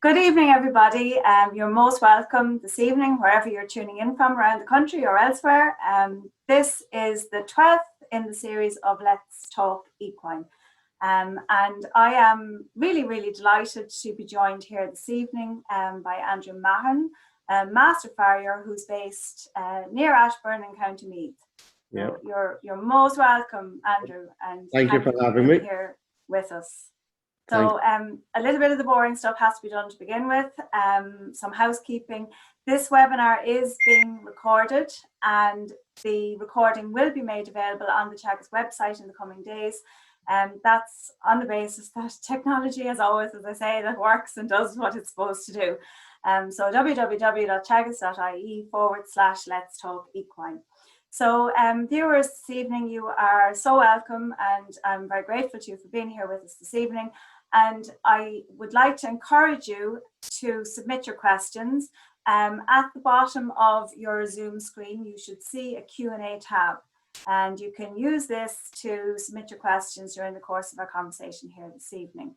Good evening, everybody. You're most welcome this evening, wherever you're tuning in from around the country or elsewhere. This is the 12th in the series of Let's Talk Equine. And I am really delighted to be joined here this evening by Andrew Mahon, Master Farrier, who's based near Ashbourne in County Meath. Yeah. So you're most welcome, Andrew, and thank you for having me here with us. So a little bit of the boring stuff has to be done to begin with. Some housekeeping. This webinar is being recorded, and the recording will be made available on the Teagasc website in the coming days. That's on the basis that technology, as always, as I say, that works and does what it's supposed to do. So www.teagasc.ie/Let's Talk Equine. So viewers, this evening, you are so welcome, and I'm very grateful to you for being here with us this evening. And I would like to encourage you to submit your questions. At the bottom of your Zoom screen, you should see a Q&A tab, and you can use this to submit your questions during the course of our conversation here this evening.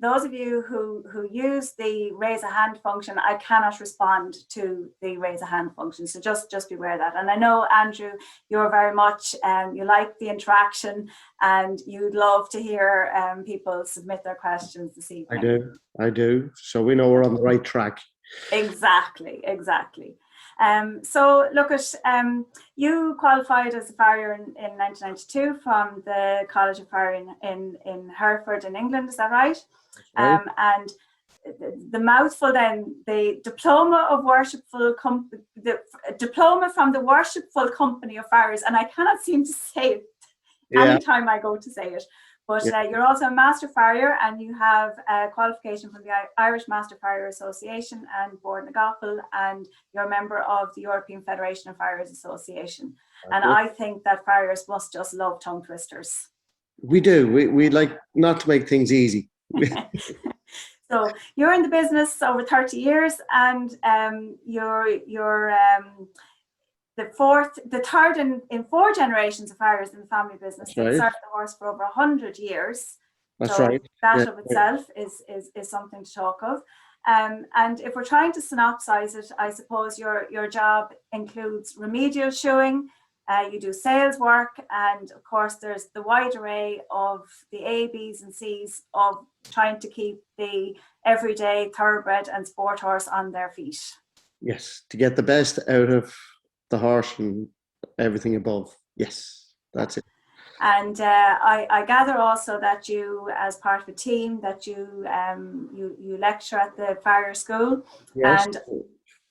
Those of you who use the raise a hand function, I cannot respond to the raise a hand function, so just beware of that. And I know, Andrew, you're very much, you like the interaction, and you'd love to hear people submit their questions this evening. I do. So we know we're on the right track. Exactly. So look at, you qualified as a farrier in 1992 from the College of Farrier in Hereford in England, is that right? Right. And the mouthful then, the diploma of worshipful company, the diploma from the Worshipful Company of Farriers, and I cannot seem to say it anytime I go to say it. But you're also a Master Farrier, and you have a qualification from the Irish Master Farrier Association and Board Nagapel, and you're a member of the European Federation of Farriers Association. And I think that farriers must just love tongue twisters. We do. We like not to make things easy. So you're in the business over 30 years, and you're the third in 4 generations of farriers in the family business. They served the horse for over 100 years. That's right. That of itself is something to talk of. And if we're trying to synopsize it, I suppose your job includes remedial shoeing, you do sales work, and of course there's the wide array of the A, B's and C's of trying to keep the everyday thoroughbred and sport horse on their feet. Yes, to get the best out of the horse and everything above. Yes, that's it. And I gather also that you, as part of a team, that you lecture at the Farrier School. Yes, and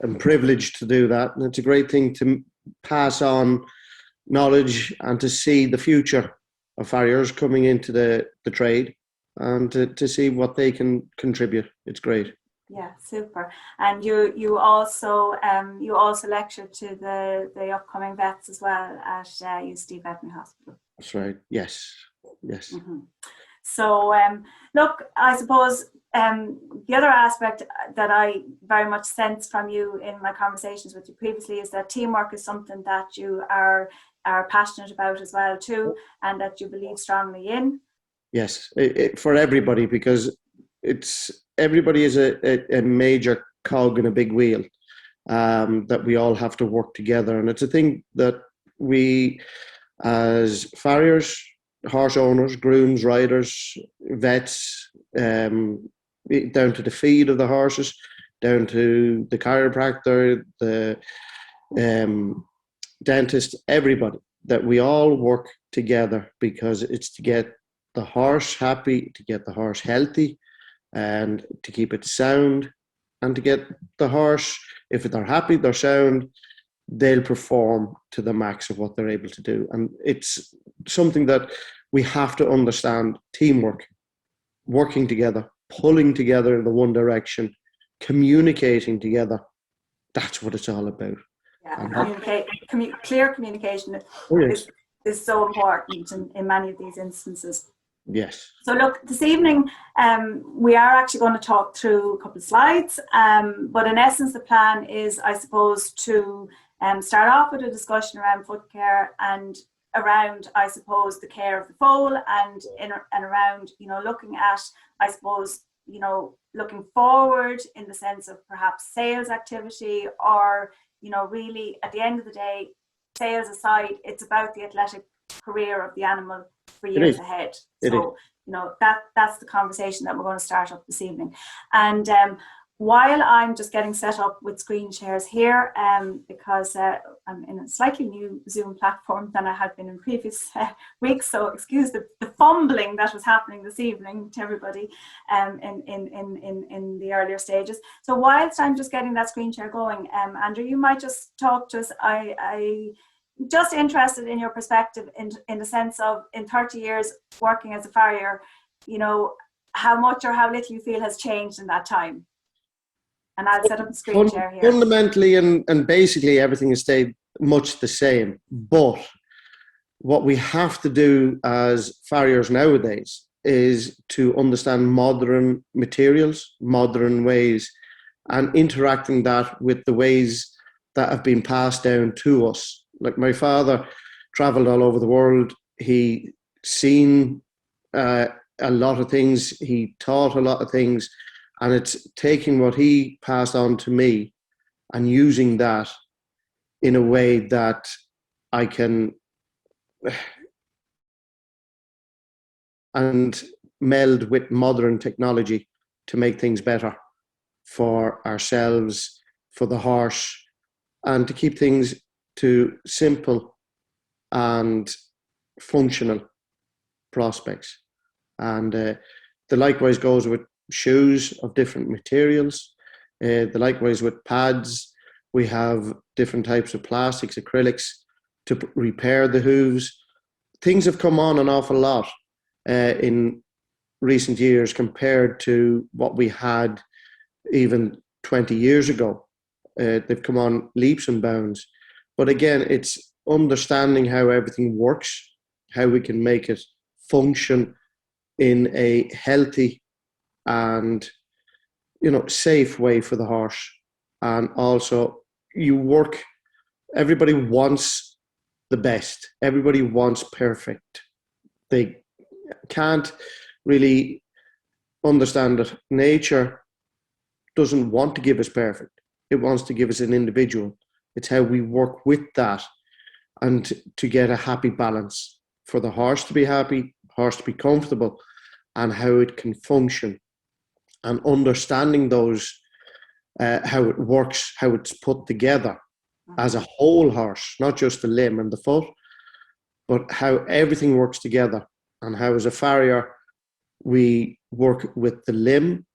I'm privileged to do that, and it's a great thing to pass on knowledge and to see the future of farriers coming into the trade, and to see what they can contribute. It's great. Yeah, super. And you also lecture to the upcoming vets as well at UCD Veterinary Hospital. That's right. Yes. Mm-hmm. So look, I suppose the other aspect that I very much sensed from you in my conversations with you previously is that teamwork is something that you are passionate about as well too, and that you believe strongly in. Yes, for everybody, because everybody is a major cog in a big wheel, that we all have to work together. And it's a thing that we, as farriers, horse owners, grooms, riders, vets, down to the feed of the horses, down to the chiropractor, the dentist, everybody, that we all work together, because it's to get the horse happy, to get the horse healthy, and to keep it sound, and to get the horse, if they're happy, they're sound, they'll perform to the max of what they're able to do. And it's something that we have to understand: teamwork, working together, pulling together in the one direction, communicating together. That's what it's all about. Yeah, clear communication is so important in many of these instances. Yes. So look, this evening we are actually going to talk through a couple of slides, but in essence the plan is, I suppose, to start off with a discussion around foot care and around, I suppose, the care of the foal, and around, you know, looking at, I suppose, you know, looking forward in the sense of perhaps sales activity, or, you know, really at the end of the day, sales aside, it's about the athletic career of the animal for years ahead. So, you know, that's the conversation that we're going to start up this evening. And while I'm just getting set up with screen shares here, because I'm in a slightly new Zoom platform than I had been in previous weeks, so excuse the fumbling that was happening this evening to everybody in the earlier stages. So whilst I'm just getting that screen share going, Andrew, you might just talk to us. I just interested in your perspective in the sense of, in 30 years working as a farrier, you know, how much or how little you feel has changed in that time. And I'll set up the screen share here. Fundamentally and basically everything has stayed much the same. But what we have to do as farriers nowadays is to understand modern materials, modern ways, and interacting that with the ways that have been passed down to us. Like my father traveled all over the world. He seen a lot of things. He taught a lot of things. And it's taking what he passed on to me and using that in a way that I can and meld with modern technology to make things better for ourselves, for the horse, and to keep things to simple and functional prospects. And the likewise goes with shoes of different materials. The likewise with pads. We have different types of plastics, acrylics to repair the hooves. Things have come on an awful lot in recent years compared to what we had even 20 years ago. They've come on leaps and bounds. But again, it's understanding how everything works, how we can make it function in a healthy and, you know, safe way for the horse. And also everybody wants the best. Everybody wants perfect. They can't really understand that nature doesn't want to give us perfect. It wants to give us an individual. It's how we work with that and to get a happy balance for the horse to be happy, horse to be comfortable, and how it can function. And understanding those, how it works, how it's put together as a whole horse, not just the limb and the foot, but how everything works together. And how as a farrier, we work with the limb,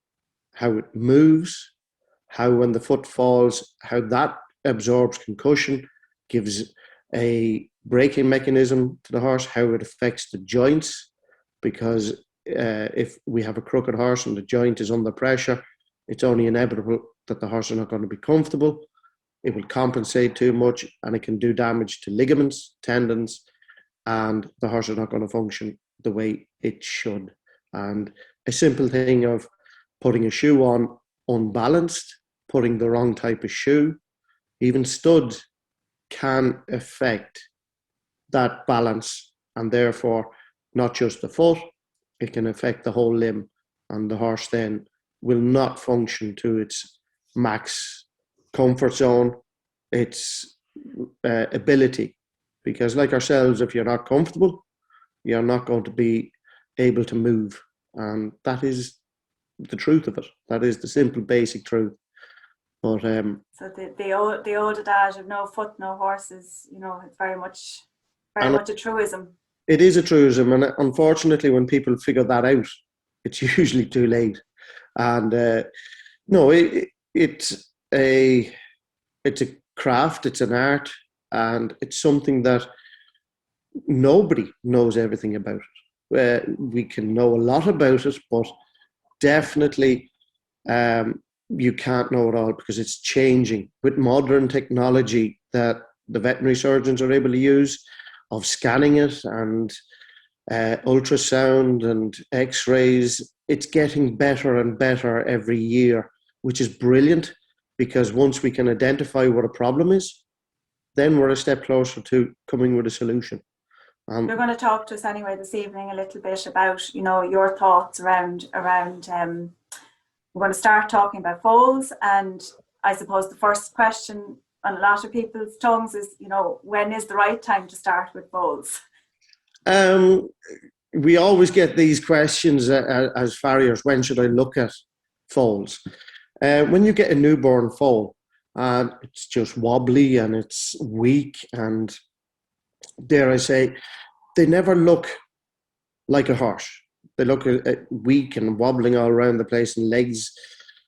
how it moves, how when the foot falls, how that absorbs concussion, gives a braking mechanism to the horse, how it affects the joints, because if we have a crooked horse and the joint is under pressure, it's only inevitable that the horse is not going to be comfortable. It will compensate too much and it can do damage to ligaments, tendons, and the horse is not going to function the way it should. And a simple thing of putting a shoe on unbalanced, putting the wrong type of shoe, even studs can affect that balance, and therefore not just the foot, it can affect the whole limb, and the horse then will not function to its max comfort zone, its ability. Because like ourselves, if you're not comfortable, you're not going to be able to move. And that is the truth of it. That is the simple basic truth. But so the old adage of no foot, no horse is, you know, it's very much a truism. It is a truism, and unfortunately, when people figure that out, it's usually too late. And no, it's a craft, it's an art, and it's something that nobody knows everything about it. We can know a lot about it, but definitely you can't know it all because it's changing with modern technology that the veterinary surgeons are able to use, of scanning it and ultrasound and x-rays. It's getting better and better every year, which is brilliant, because once we can identify what a problem is, then we're a step closer to coming with a solution. You're going to talk to us anyway this evening a little bit about, you know, your thoughts around we're going to start talking about foals, and I suppose the first question on a lot of people's tongues is, you know, when is the right time to start with foals? We always get these questions as farriers, when should I look at foals? When you get a newborn foal and it's just wobbly and it's weak and, dare I say, they never look like a horse. They look weak and wobbling all around the place and legs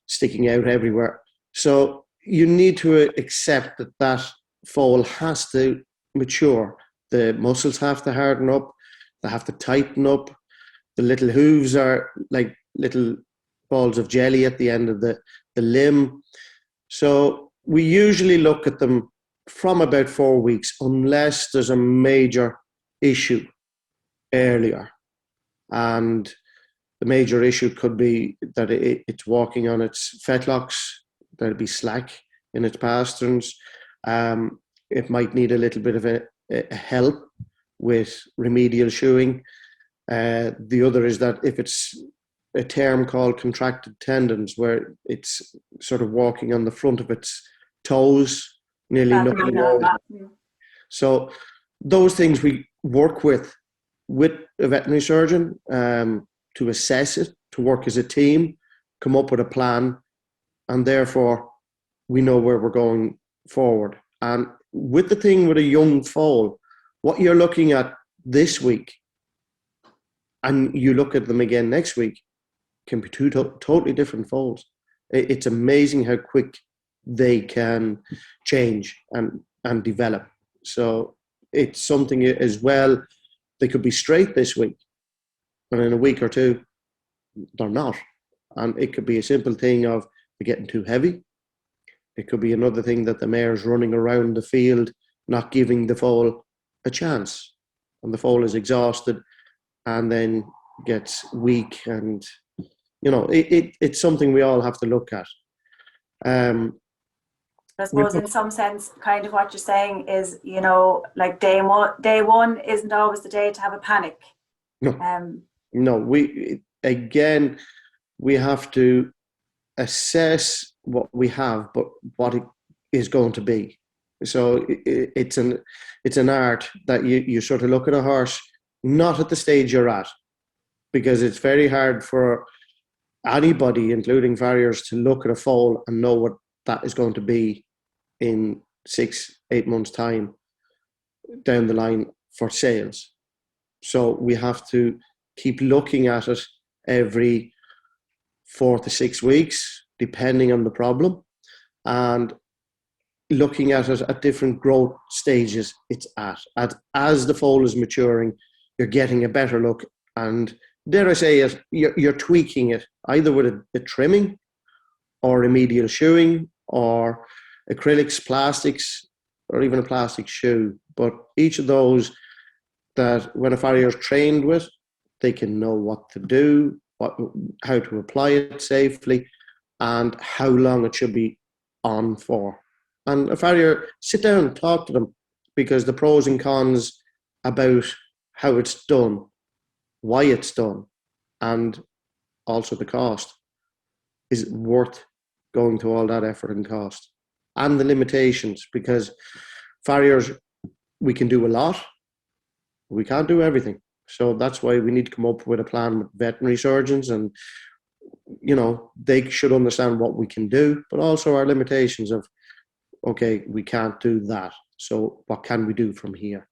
sticking out everywhere. So you need to accept that that foal has to mature. The muscles have to harden up. They have to tighten up. The little hooves are like little balls of jelly at the end of the limb. So we usually look at them from about 4 weeks, unless there's a major issue earlier. And the major issue could be that it's walking on its fetlocks. There'll be slack in its pasterns. It might need a little bit of a help with remedial shoeing. The other is that if it's a term called contracted tendons, where it's sort of walking on the front of its toes, nearly nothing more. So those things we work with a veterinary surgeon to assess it, to work as a team, come up with a plan, and therefore we know where we're going forward. And with the thing with a young foal, what you're looking at this week and you look at them again next week can be two totally different foals. It's amazing how quick they can change and develop. So it's something as well. They could be straight this week, but in a week or two, they're not. And it could be a simple thing of they're getting too heavy. It could be another thing that the mare's running around the field, not giving the foal a chance. And the foal is exhausted and then gets weak. And, you know, it's something we all have to look at. I suppose in some sense, kind of what you're saying is, you know, like day one isn't always the day to have a panic. No, no. We have to assess what we have, but what it is going to be. So it's an art that you sort of look at a horse, not at the stage you're at, because it's very hard for anybody, including farriers, to look at a foal and know what that is going to be in 6-8 months' time down the line for sales. So we have to keep looking at it every 4 to 6 weeks, depending on the problem, and looking at it at different growth stages it's at. As the foal is maturing, you're getting a better look, and dare I say it, you're tweaking it either with a trimming or remedial shoeing or acrylics, plastics, or even a plastic shoe. But each of those that when a farrier is trained with, they can know what to do, how to apply it safely, and how long it should be on for. And a farrier, sit down and talk to them, because the pros and cons about how it's done, why it's done, and also the cost is worth going to all that effort and cost, and the limitations, because farriers, we can do a lot, we can't do everything. So that's why we need to come up with a plan with veterinary surgeons, and you know, they should understand what we can do, but also our limitations of, okay, we can't do that, so what can we do from here?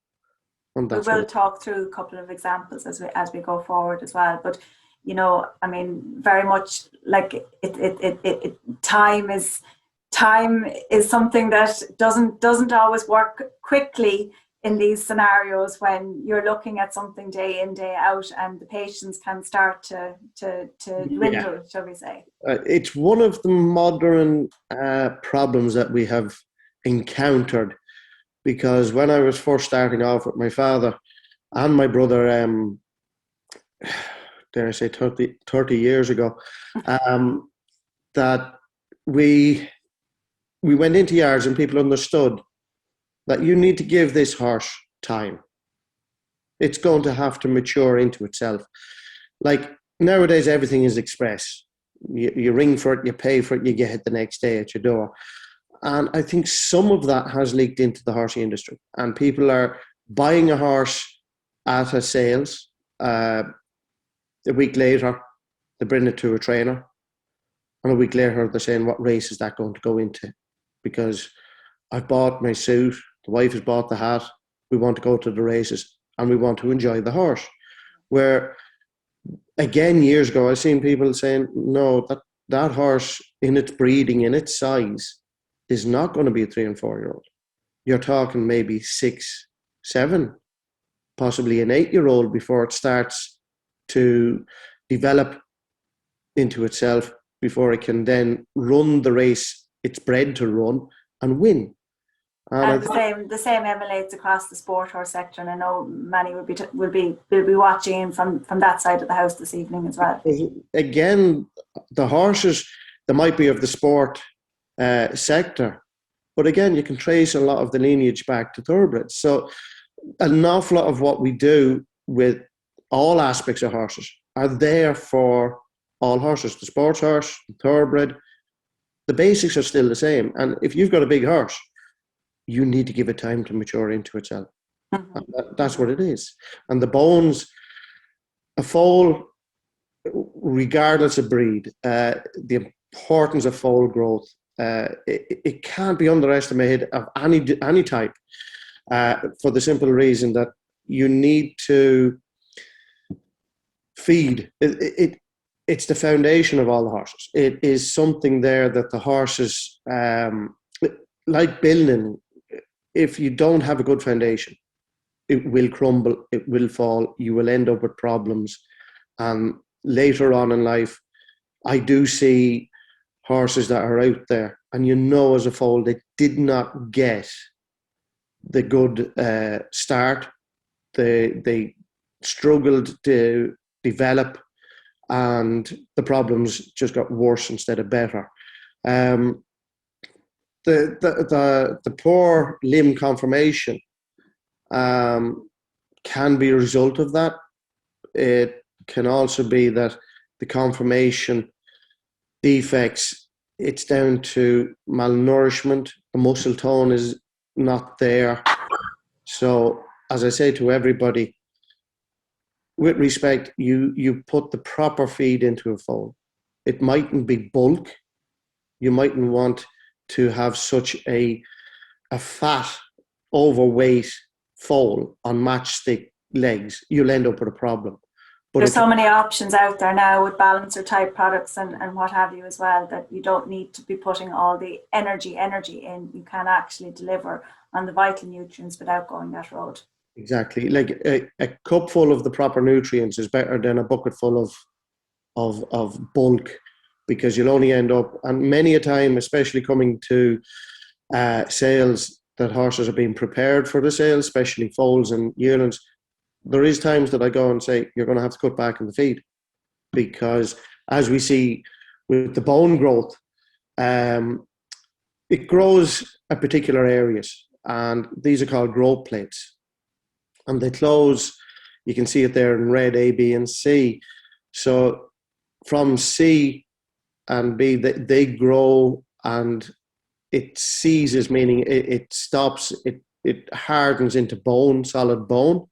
And we will talk through a couple of examples as we go forward as well. But you know, I mean, very much like time is something that doesn't always work quickly in these scenarios when you're looking at something day in, day out, and the patients can start to dwindle, shall we say. It's one of the modern problems that we have encountered, because when I was first starting off with my father and my brother, dare I say 30 years ago, that we went into yards and people understood that you need to give this horse time. It's going to have to mature into itself. Like nowadays, everything is express. You ring for it, you pay for it, you get it the next day at your door. And I think some of that has leaked into the horsey industry, and people are buying a horse at a sales. A week later, they bring it to a trainer, and a week later, they're saying, what race is that going to go into? Because I've bought my suit, the wife has bought the hat, we want to go to the races, and we want to enjoy the horse. Where, again, years ago, I've seen people saying, no, that horse in its breeding, in its size, is not going to be a 3 and 4 year old. You're talking maybe 6, 7, possibly an 8 year old before it starts to develop into itself, before it can then run the race it's bred to run and win. And the same emulates across the sport horse sector, and I know many will be watching from that side of the house this evening as well. Again, the horses, they might be of the sport sector, but again, you can trace a lot of the lineage back to thoroughbreds. So an awful lot of what we do with all aspects of horses are there for all horses. The sports horse, the thoroughbred, the basics are still the same. And if you've got a big horse, you need to give it time to mature into itself. And that's what it is. And the bones, a foal, regardless of breed, the importance of foal growth, it can't be underestimated of any type, for the simple reason that you need to feed. It's the foundation of all the horses. It is something there that the horses, like building, if you don't have a good foundation, it will crumble, it will fall, you will end up with problems. And later on in life, I do see horses that are out there, and you know as a foal, they did not get the good start. They struggled to develop, and the problems just got worse instead of better. The poor limb conformation can be a result of that. It can also be that the conformation defects, it's down to malnourishment. The muscle tone is not there. So, as I say to everybody, with respect, you put the proper feed into a foal. It mightn't be bulk. You mightn't want to have such a fat, overweight foal on matchstick legs. You'll end up with a problem. But there's so many options out there now with balancer type products and what have you as well, that you don't need to be putting all the energy in. You can actually deliver on the vital nutrients without going that road. Exactly. Like a cup full of the proper nutrients is better than a bucket full of bulk, because you'll only end up, and many a time, especially coming to sales, that horses are being prepared for the sales, especially foals and yearlings. There is times that I go and say, you're going to have to cut back on the feed, because as we see with the bone growth, it grows at particular areas, and these are called growth plates. And they close, you can see it there in red, A, B, and C. So from C and B, they grow, and it seizes, meaning it stops, it hardens into bone, solid bone.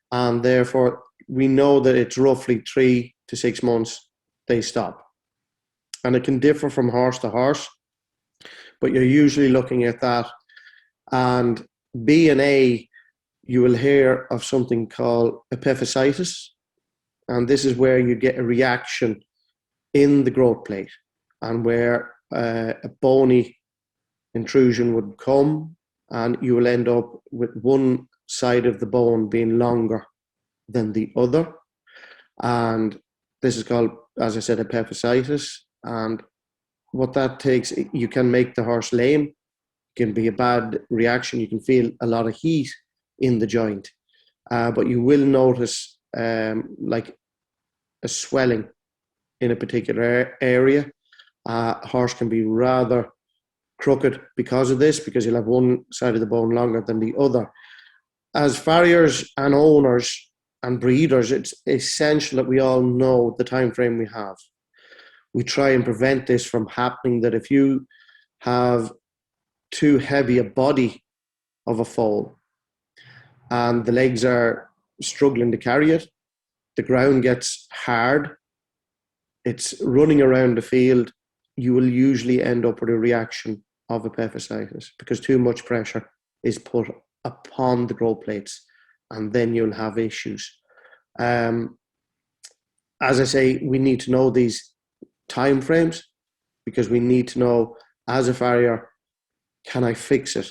And therefore, we know that it's roughly 3 to 6 months they stop. And it can differ from horse to horse, but you're usually looking at that. And B and A, you will hear of something called epiphysitis. And this is where you get a reaction in the growth plate, and where a bony intrusion would come, and you will end up with one side of the bone being longer than the other. And this is called, as I said, epiphysitis. And what that takes, you can make the horse lame. It can be a bad reaction. You can feel a lot of heat in the joint, but you will notice like a swelling in a particular area. Horse can be rather crooked because of this, because you'll have one side of the bone longer than the other. As farriers and owners and breeders, it's essential that we all know the time frame we have. we try and prevent this from happening, that if you have too heavy a body of a foal and the legs are struggling to carry it, the ground gets hard, it's running around the field, you will usually end up with a reaction of epiphysitis because too much pressure is put upon the growth plates, and then you'll have issues. As I say, we need to know these time frames, because we need to know, as a farrier, can I fix it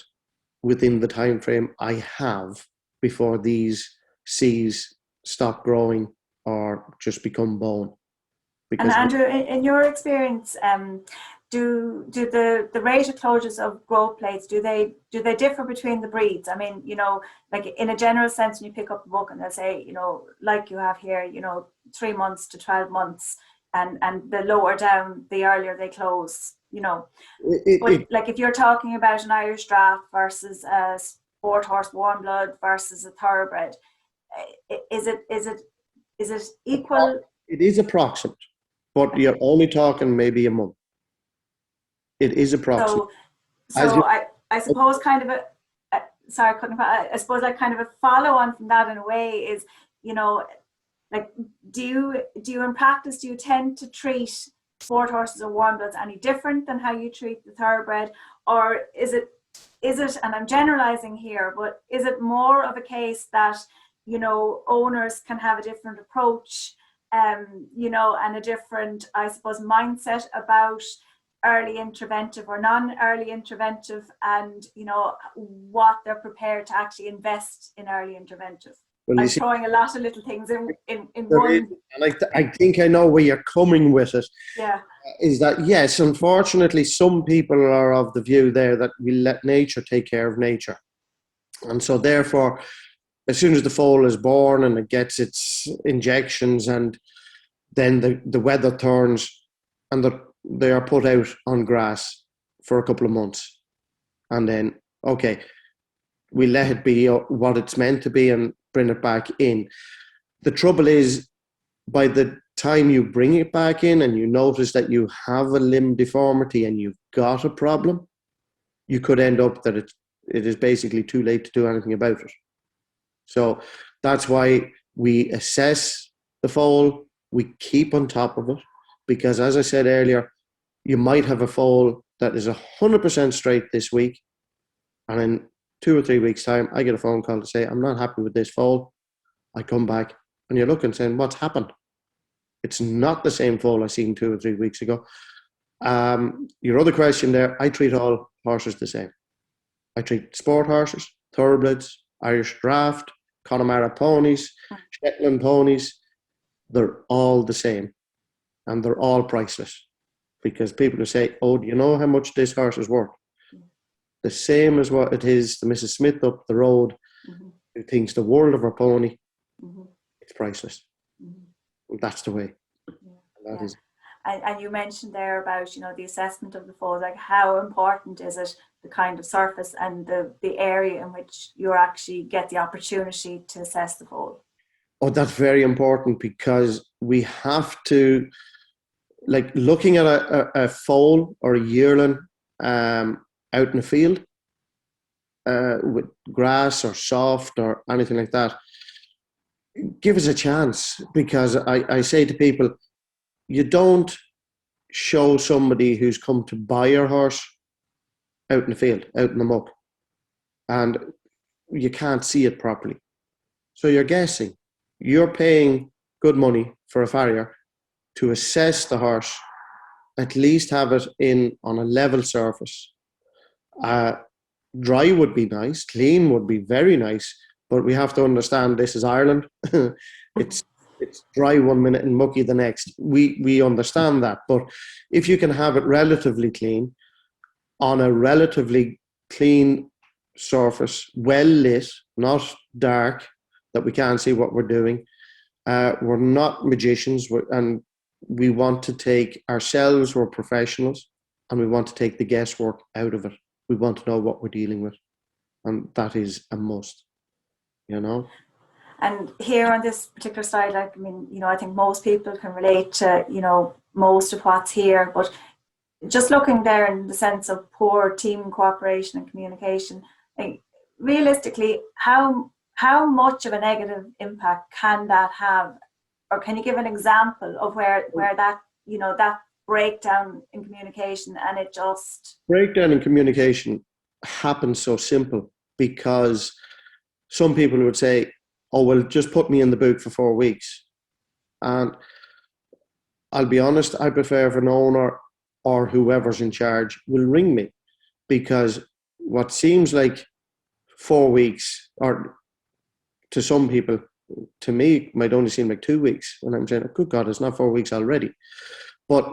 within the time frame I have before these C's stop growing or just become bone? And Andrew, in your experience, do the rate of closures of growth plates, do they differ between the breeds? I mean, like in a general sense, when you pick up a book and they'll say, like you have here, 3 months to 12 months, and the lower down, the earlier they close, But like if you're talking about an Irish draft versus a sport horse warm blood versus a thoroughbred, is it equal? It is approximate, but you're only talking maybe a month. It is approximate. So I suppose kind of I suppose like kind of a follow on from that in a way is, like do you in practice, do you tend to treat sport horses or warm bloods any different than how you treat the thoroughbred, or is it, and I'm generalizing here, but is it more of a case that owners can have a different approach, and a different, I suppose, mindset about early interventive or non-early interventive, and what they're prepared to actually invest in early interventive? Well, I'm throwing a lot of little things in one. And I think I know where you're coming with it. Yeah. Is that, yes, unfortunately, some people are of the view there that we let nature take care of nature. And so therefore, as soon as the foal is born and it gets its injections, and then the weather turns and they are put out on grass for a couple of months. And then, okay, we let it be what it's meant to be and bring it back in. The trouble is, by the time you bring it back in and you notice that you have a limb deformity and you've got a problem, you could end up that it is basically too late to do anything about it. So that's why we assess the foal, we keep on top of it, because as I said earlier, you might have a foal that is 100% straight this week, and in 2 or 3 weeks' time, I get a phone call to say, I'm not happy with this foal. I come back and you're looking, saying, what's happened? It's not the same foal I seen 2 or 3 weeks ago. Your other question there, I treat all horses the same. I treat sport horses, thoroughbreds, Irish draft, Connemara ponies, Shetland ponies. They're all the same, and they're all priceless, because people who say, oh, do you know how much this horse is worth? The same as what it is to Mrs. Smith up the road, who thinks the world of her pony. It's priceless. That's the way. That is. And you mentioned there about the assessment of the foal. Like, how important is it, the kind of surface and the area in which you actually get the opportunity to assess the foal? Oh, that's very important, because we have to, like, looking at a foal or a yearling out in the field with grass or soft or anything like that, give us a chance, because I say to people, you don't show somebody who's come to buy your horse out in the field, out in the muck, and you can't see it properly. So you're guessing. You're paying good money for a farrier to assess the horse, at least have it in on a level surface. Dry would be nice, clean would be very nice, but we have to understand this is Ireland. It's dry 1 minute and mucky the next. We understand that, but if you can have it relatively clean, on a relatively clean surface, well lit, not dark, that we can't see what we're doing. We're not magicians, and we want to take ourselves, we're professionals, and we want to take the guesswork out of it. We want to know what we're dealing with, and that is a must, And here on this particular slide, like, I mean, I think most people can relate to, most of what's here, but just looking there in the sense of poor team cooperation and communication, like, realistically, how much of a negative impact can that have? Or can you give an example of where that, you know, that breakdown in communication, and it just... Breakdown in communication happens so simple because some people would say, oh, well, just put me in the book for 4 weeks. And I'll be honest, I prefer if an owner or whoever's in charge will ring me, because what seems like 4 weeks, or to some people, to me, might only seem like 2 weeks. And I'm saying, oh, good God, it's not 4 weeks already. But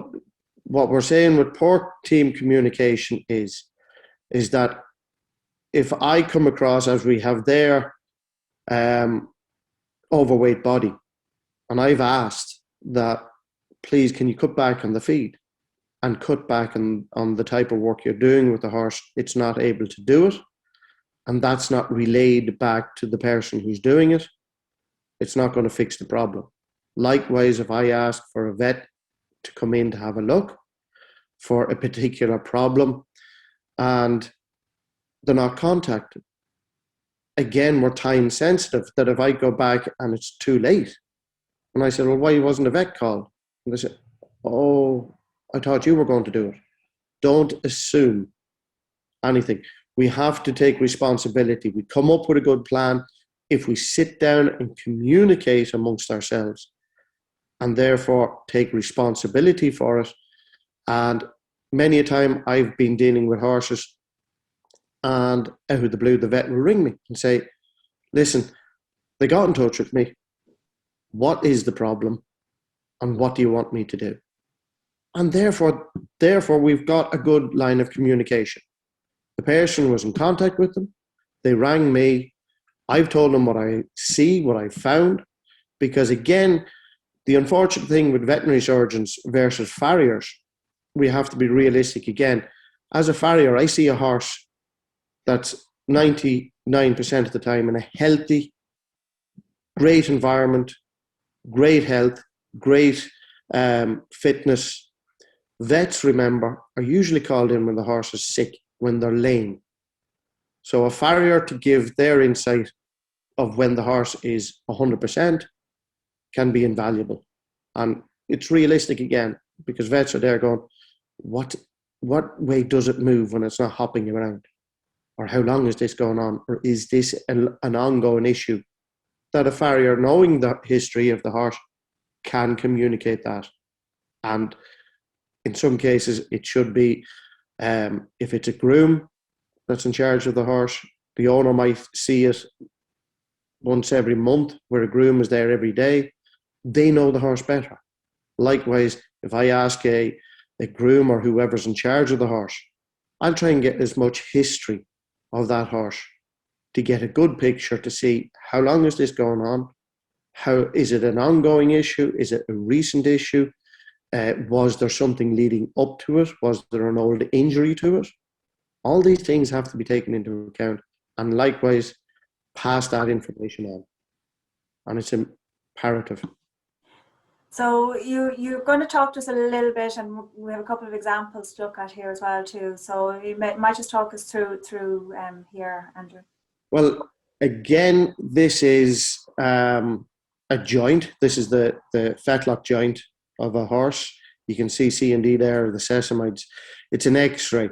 what we're saying with poor team communication is that if I come across, as we have there, overweight body, and I've asked that, please, can you cut back on the feed and cut back on the type of work you're doing with the horse, it's not able to do it, and that's not relayed back to the person who's doing it, it's not going to fix the problem. Likewise, if I ask for a vet to come in to have a look for a particular problem and they're not contacted, again, we're time sensitive, that if I go back and it's too late, and I said, well, why wasn't a vet called? And they said, oh, I thought you were going to do it. Don't assume anything. We have to take responsibility. We come up with a good plan if we sit down and communicate amongst ourselves, and therefore take responsibility for it. And many a time I've been dealing with horses, and out of the blue, the vet will ring me and say, listen, they got in touch with me. What is the problem? And what do you want me to do? And therefore, we've got a good line of communication. The person was in contact with them. They rang me. I've told them what I see, what I found. Because again, the unfortunate thing with veterinary surgeons versus farriers, we have to be realistic again. As a farrier, I see a horse that's 99% of the time in a healthy, great environment, great health, great fitness. Vets, remember, are usually called in when the horse is sick, when they're lame. So a farrier to give their insight of when the horse is 100% can be invaluable. And it's realistic again, because vets are there going, what way does it move when it's not hopping around? Or how long is this going on? Or is this an ongoing issue? That a farrier, knowing the history of the horse, can communicate that. And in some cases, it should be, if it's a groom that's in charge of the horse, the owner might see it once every month, where a groom is there every day. They know the horse better. Likewise, if I ask a groom or whoever's in charge of the horse, I'll try and get as much history of that horse to get a good picture to see how long is this going on? How is it an ongoing issue? Is it a recent issue? Was there something leading up to it? Was there an old injury to it? All these things have to be taken into account, and likewise pass that information on. And it's imperative. So you're going to talk to us a little bit, and we have a couple of examples to look at here as well too. So you might just talk us through here, Andrew. Well, again, this is a joint. This is the fetlock joint of a horse. You can see C and D there, the sesamoids. It's an X-ray.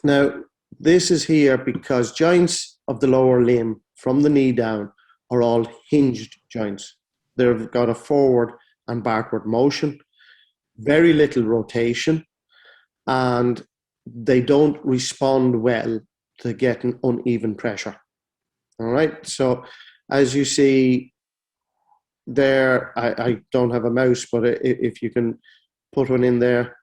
Now, this is here because joints of the lower limb from the knee down are all hinged joints. They've got a forward and backward motion, very little rotation, and they don't respond well to getting uneven pressure. All right, so as you see there, I don't have a mouse, but if you can put one in there.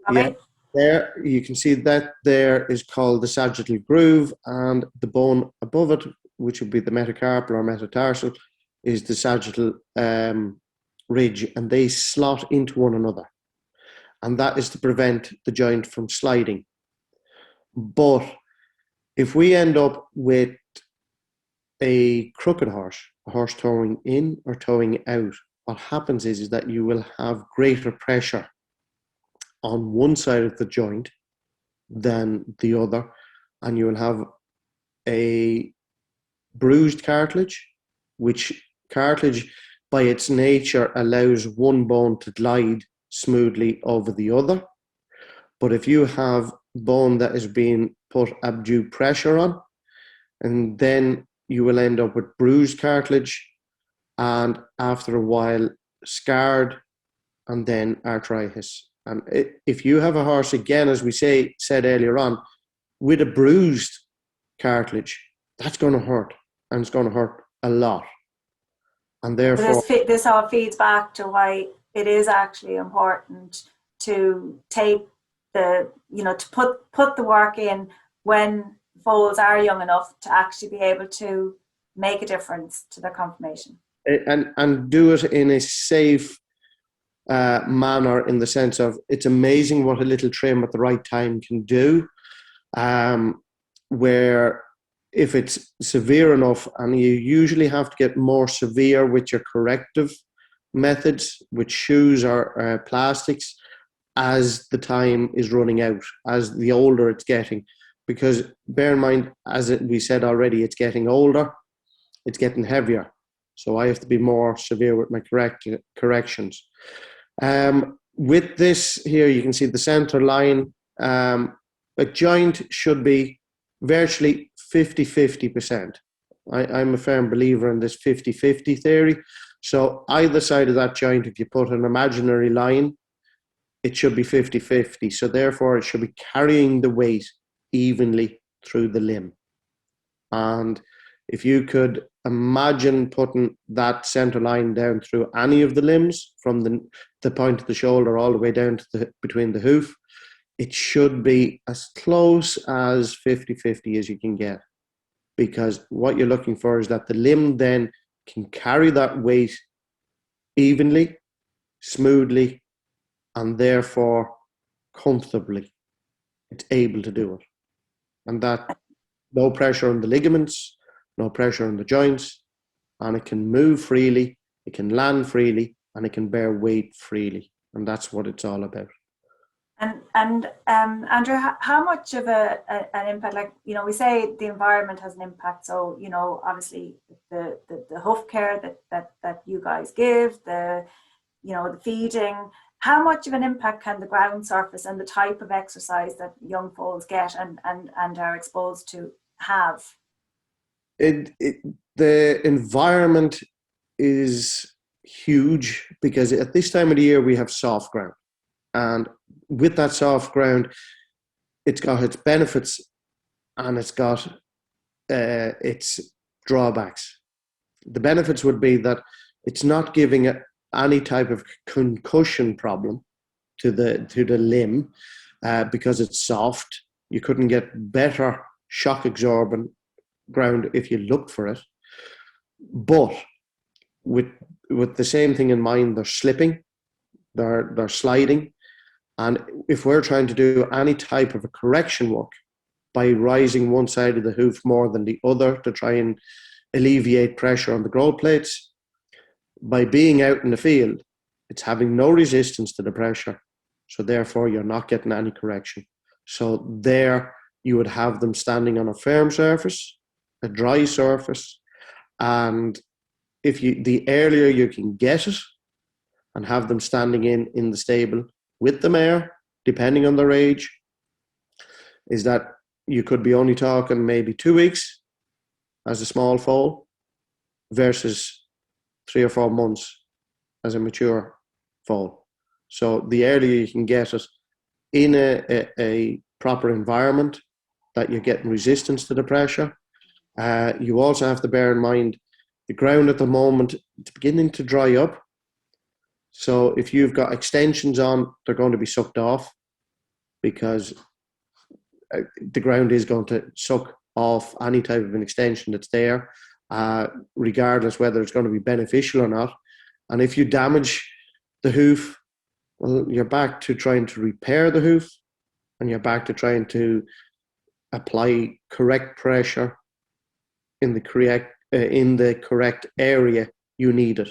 Okay. Yeah, there you can see that there is called the sagittal groove, and the bone above it, which would be the metacarpal or metatarsal, is the sagittal ridge, and they slot into one another, and that is to prevent the joint from sliding. But if we end up with a crooked horse, a horse towing in or towing out, what happens is that you will have greater pressure on one side of the joint than the other, and you will have a bruised cartilage, which cartilage by its nature allows one bone to glide smoothly over the other. But if you have bone that is being put undue pressure on, and then you will end up with bruised cartilage, and after a while scarred, and then arthritis. And if you have a horse, again, as we said earlier on, with a bruised cartilage, that's going to hurt, and it's going to hurt a lot. And therefore, this all feeds back to why it is actually important to take to put the work in when foals are young enough to actually be able to make a difference to their conformation. And do it in a safe manner, in the sense of, it's amazing what a little trim at the right time can do, where if it's severe enough, and you usually have to get more severe with your corrective methods, with shoes or plastics, as the time is running out, as the older it's getting. Because bear in mind, as we said already, it's getting older, it's getting heavier. So I have to be more severe with my corrections. With this here, you can see the center line. A joint should be virtually 50-50%. I'm a firm believer in this 50-50 theory. So either side of that joint, if you put an imaginary line, it should be 50-50. So therefore, it should be carrying the weight evenly through the limb. And if you could imagine putting that center line down through any of the limbs, from the point of the shoulder all the way down to between the hoof, it should be as close as 50-50 as you can get. Because what you're looking for is that the limb then can carry that weight evenly, smoothly, and therefore comfortably. It's able to do it. And that, no pressure on the ligaments, no pressure on the joints, and it can move freely, it can land freely, and it can bear weight freely. And that's what it's all about. And Andrew, how much of an impact, like, we say the environment has an impact. So, obviously the hoof care that you guys give, the feeding, how much of an impact can the ground surface and the type of exercise that young foals get and are exposed to have? The environment is huge, because at this time of the year we have soft ground, and with that soft ground, it's got its benefits and it's got its drawbacks. The benefits would be that it's not giving any type of concussion problem to the limb, because it's soft. You couldn't get better shock absorbent ground if you looked for it. But with the same thing in mind, they're slipping, they're sliding. And if we're trying to do any type of a correction work by rising one side of the hoof more than the other to try and alleviate pressure on the growth plates, by being out in the field, it's having no resistance to the pressure. So therefore, you're not getting any correction. So there you would have them standing on a firm surface, a dry surface, and the earlier you can get it and have them standing in the stable with the mare, depending on their age, is that you could be only talking maybe 2 weeks as a small foal versus 3 or 4 months as a mature foal. So the earlier you can get it in a proper environment, that you're getting resistance to the pressure. You also have to bear in mind the ground at the moment, it's beginning to dry up. So if you've got extensions on, they're going to be sucked off, because the ground is going to suck off any type of an extension that's there, regardless whether it's going to be beneficial or not. And if you damage the hoof, well, you're back to trying to repair the hoof, and you're back to trying to apply correct pressure in the correct area you need it.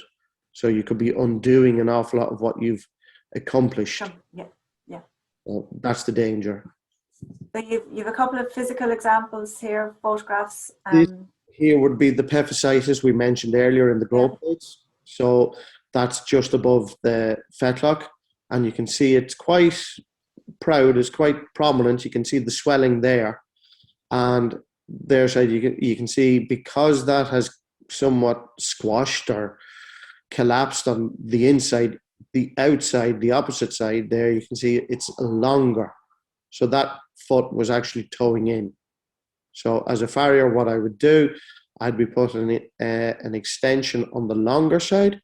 So you could be undoing an awful lot of what you've accomplished. Yeah, yeah. That's the danger. So you've a couple of physical examples here, photographs. This here would be the epiphysitis we mentioned earlier in the growth plates. So that's just above the fetlock, and you can see it's quite proud, it's quite prominent. You can see the swelling there, and there's you can see, because that has somewhat squashed or collapsed on the inside, the outside, the opposite side there, you can see it's longer. So that foot was actually toeing in. So as a farrier, what I would do, I'd be putting an extension on the longer side.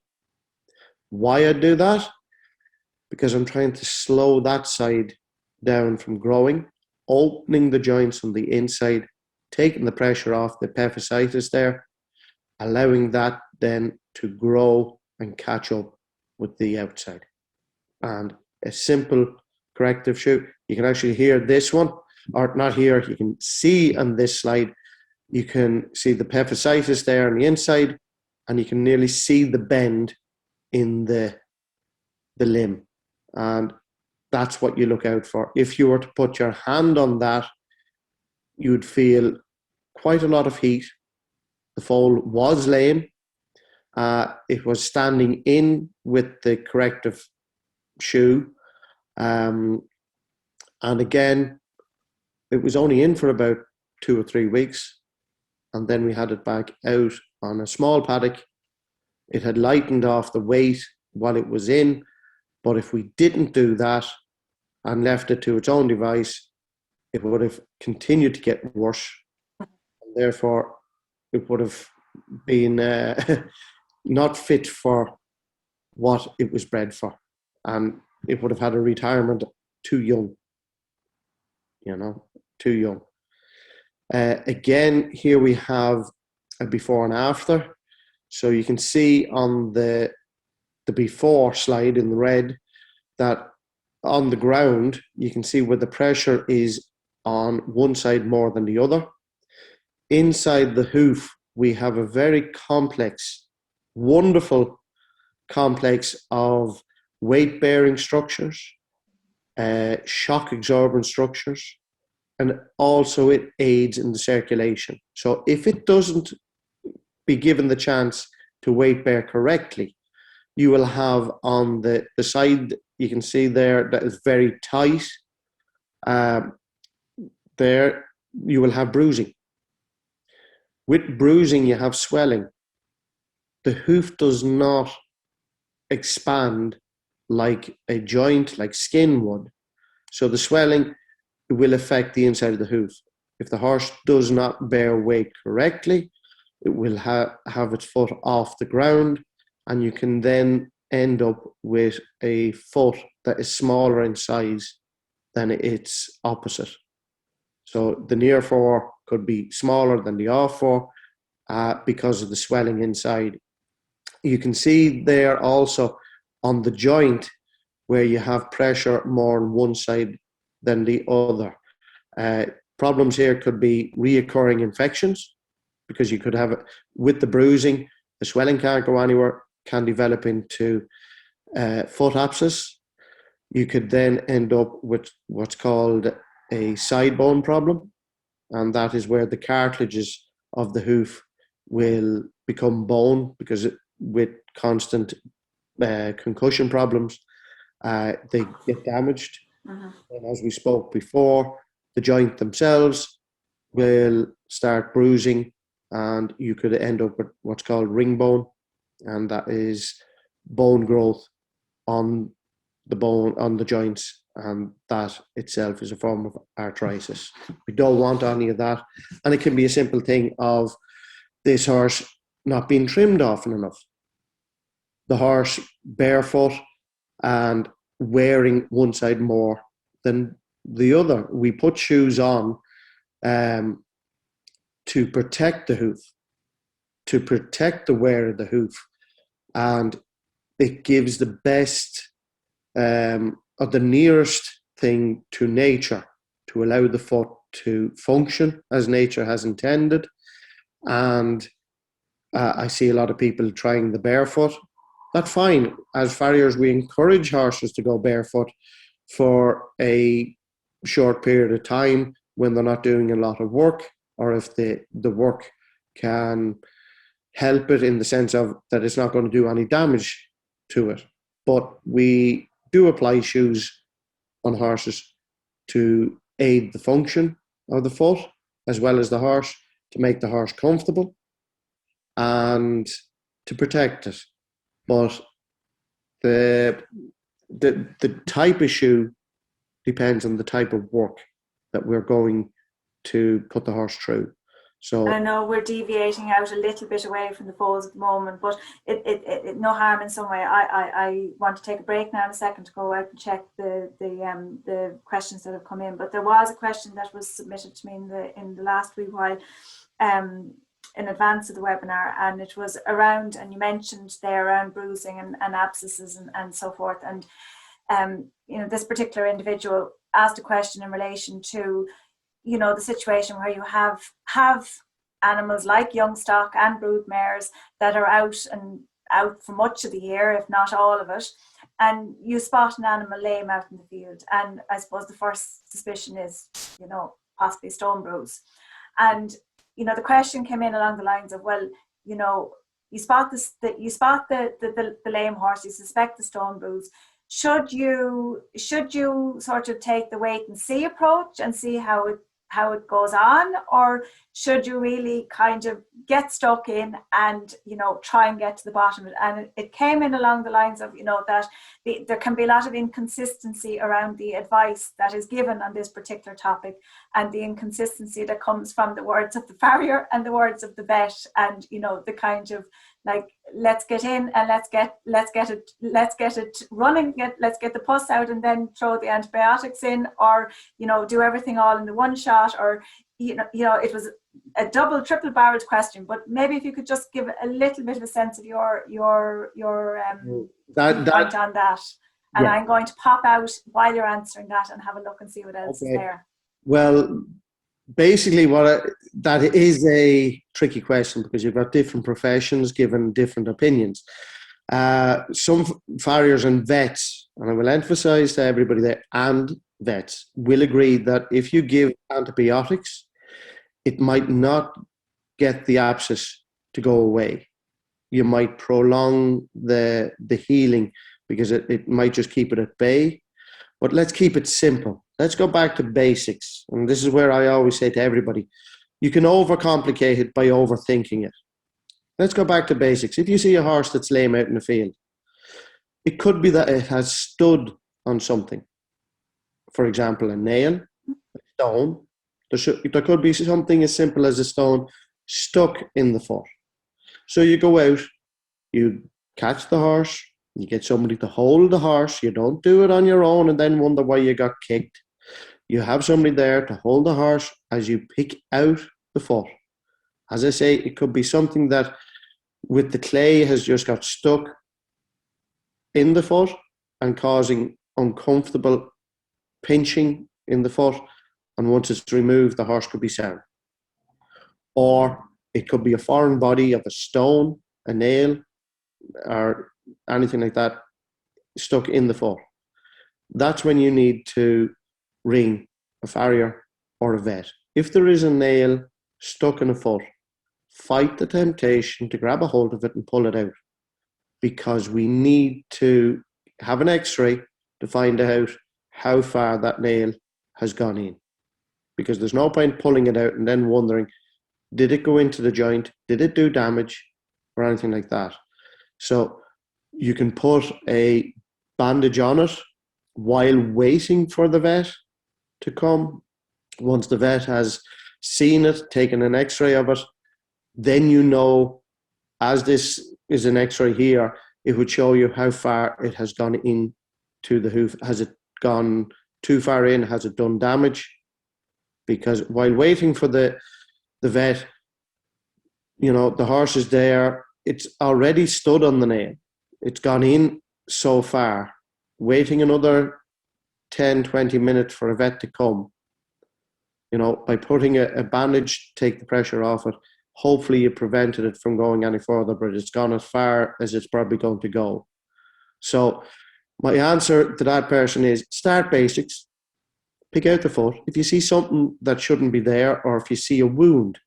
Why I do that? Because I'm trying to slow that side down from growing, opening the joints on the inside, taking the pressure off the epiphysitis there, allowing that then to grow and catch up with the outside. And a simple corrective shoe, you can actually hear this one, or not here, you can see on this slide, you can see the epiphysitis there on the inside, and you can nearly see the bend in the limb. And that's what you look out for. If you were to put your hand on that, you would feel quite a lot of heat. The foal was lame. It was standing in with the corrective shoe. And again, it was only in for about 2 or 3 weeks. And then we had it back out on a small paddock. It had lightened off the weight while it was in. But if we didn't do that and left it to its own device, it would have continued to get worse. And therefore, it would have been not fit for what it was bred for. And it would have had a retirement too young, too young. Again, here we have a before and after. So you can see on the before slide in the red that on the ground, you can see where the pressure is on one side more than the other. Inside the hoof, we have a very complex, wonderful complex of weight-bearing structures, shock absorbent structures, and also it aids in the circulation. So if it doesn't be given the chance to weight bear correctly, you will have on the side, you can see there, that is very tight. There, you will have bruising. With bruising, you have swelling. The hoof does not expand like a joint, like skin would. So the swelling will affect the inside of the hoof. If the horse does not bear weight correctly, it will have its foot off the ground, and you can then end up with a foot that is smaller in size than its opposite. So the near fore could be smaller than the off fore because of the swelling inside. You can see there also on the joint where you have pressure more on one side than the other. Problems here could be reoccurring infections, because you could have it with the bruising, the swelling can't go anywhere, can develop into foot abscess. You could then end up with what's called a side bone problem, and that is where the cartilages of the hoof will become bone, because with constant concussion problems, they get damaged. And as we spoke before, the joint themselves will start bruising, and you could end up with what's called ring bone, and that is bone growth on the bone, on the joints, and that itself is a form of arthritis. We don't want any of that, and it can be a simple thing of this horse not being trimmed often enough, the horse barefoot and wearing one side more than the other. We put shoes on to protect the hoof, to protect the wear of the hoof, and it gives the best or the nearest thing to nature, to allow the foot to function as nature has intended. And I see a lot of people trying the barefoot. that's fine. As farriers, we encourage horses to go barefoot for a short period of time when they're not doing a lot of work, or if the work can help it in the sense of that it's not going to do any damage to it. But we do apply shoes on horses to aid the function of the foot as well as the horse, to make the horse comfortable and to protect it. But the type of shoe depends on the type of work that we're going to put the horse through. So I know we're deviating out a little bit away from the FOALs at the moment, but it no harm in some way. I want to take a break now in a second to go out and check the questions that have come in. But there was a question that was submitted to me in the last wee while, in advance of the webinar, and it was around, and you mentioned there, around bruising and abscesses and so forth. And you know, this particular individual asked a question in relation to, you know, the situation where you have animals like young stock and brood mares that are out for much of the year, if not all of it, and you spot an animal lame out in the field, and I suppose the first suspicion is, you know, possibly stone bruise. And you know, the question came in along the lines of, well, you know, you spot the lame horse, you suspect the stone bruise. Should you sort of take the wait and see approach and see how it goes on, or should you really kind of get stuck in and, you know, try and get to the bottom of it? And it came in along the lines of, you know, that there can be a lot of inconsistency around the advice that is given on this particular topic, and the inconsistency that comes from the words of the farrier and the words of the vet, and, you know, the kind of like, let's get in and let's get it running, let's get the pus out and then throw the antibiotics in, or, you know, do everything all in the one shot, or, you know, it was a double, triple barreled question. But maybe if you could just give a little bit of a sense of your point on that. And yeah, I'm going to pop out while you're answering that and have a look and see what else is there. Well, basically, that is a tricky question, because you've got different professions giving different opinions. Some farriers and vets, and I will emphasize to everybody there, and vets will agree that if you give antibiotics, it might not get the abscess to go away. You might prolong the healing, because it might just keep it at bay. But let's keep it simple. Let's go back to basics. And this is where I always say to everybody, you can overcomplicate it by overthinking it. Let's go back to basics. If you see a horse that's lame out in the field, it could be that it has stood on something. For example, a nail, a stone. There could be something as simple as a stone stuck in the foot. So you go out, you catch the horse, you get somebody to hold the horse. You don't do it on your own and then wonder why you got kicked. You have somebody there to hold the horse as you pick out the foot. As I say, it could be something that with the clay has just got stuck in the foot and causing uncomfortable pinching in the foot. And once it's removed, the horse could be sound. Or it could be a foreign body of a stone, a nail, or anything like that stuck in the foot. That's when you need to ring a farrier or a vet. If there is a nail stuck in a foot, fight the temptation to grab a hold of it and pull it out, because we need to have an x-ray to find out how far that nail has gone in, because there's no point pulling it out and then wondering, did it go into the joint, did it do damage, or anything like that. So you can put a bandage on it while waiting for the vet to come. Once the vet has seen it, taken an x-ray of it, then you know, as this is an x-ray here, it would show you how far it has gone into the hoof. Has it gone too far in? Has it done damage? Because while waiting for the vet, you know, the horse is there, it's already stood on the nail. It's gone in so far. Waiting another 10, 20 minutes for a vet to come, you know, by putting a bandage, take the pressure off it, hopefully you prevented it from going any further, but it's gone as far as it's probably going to go. So my answer to that person is start basics, pick out the foot. If you see something that shouldn't be there, or if you see a wound,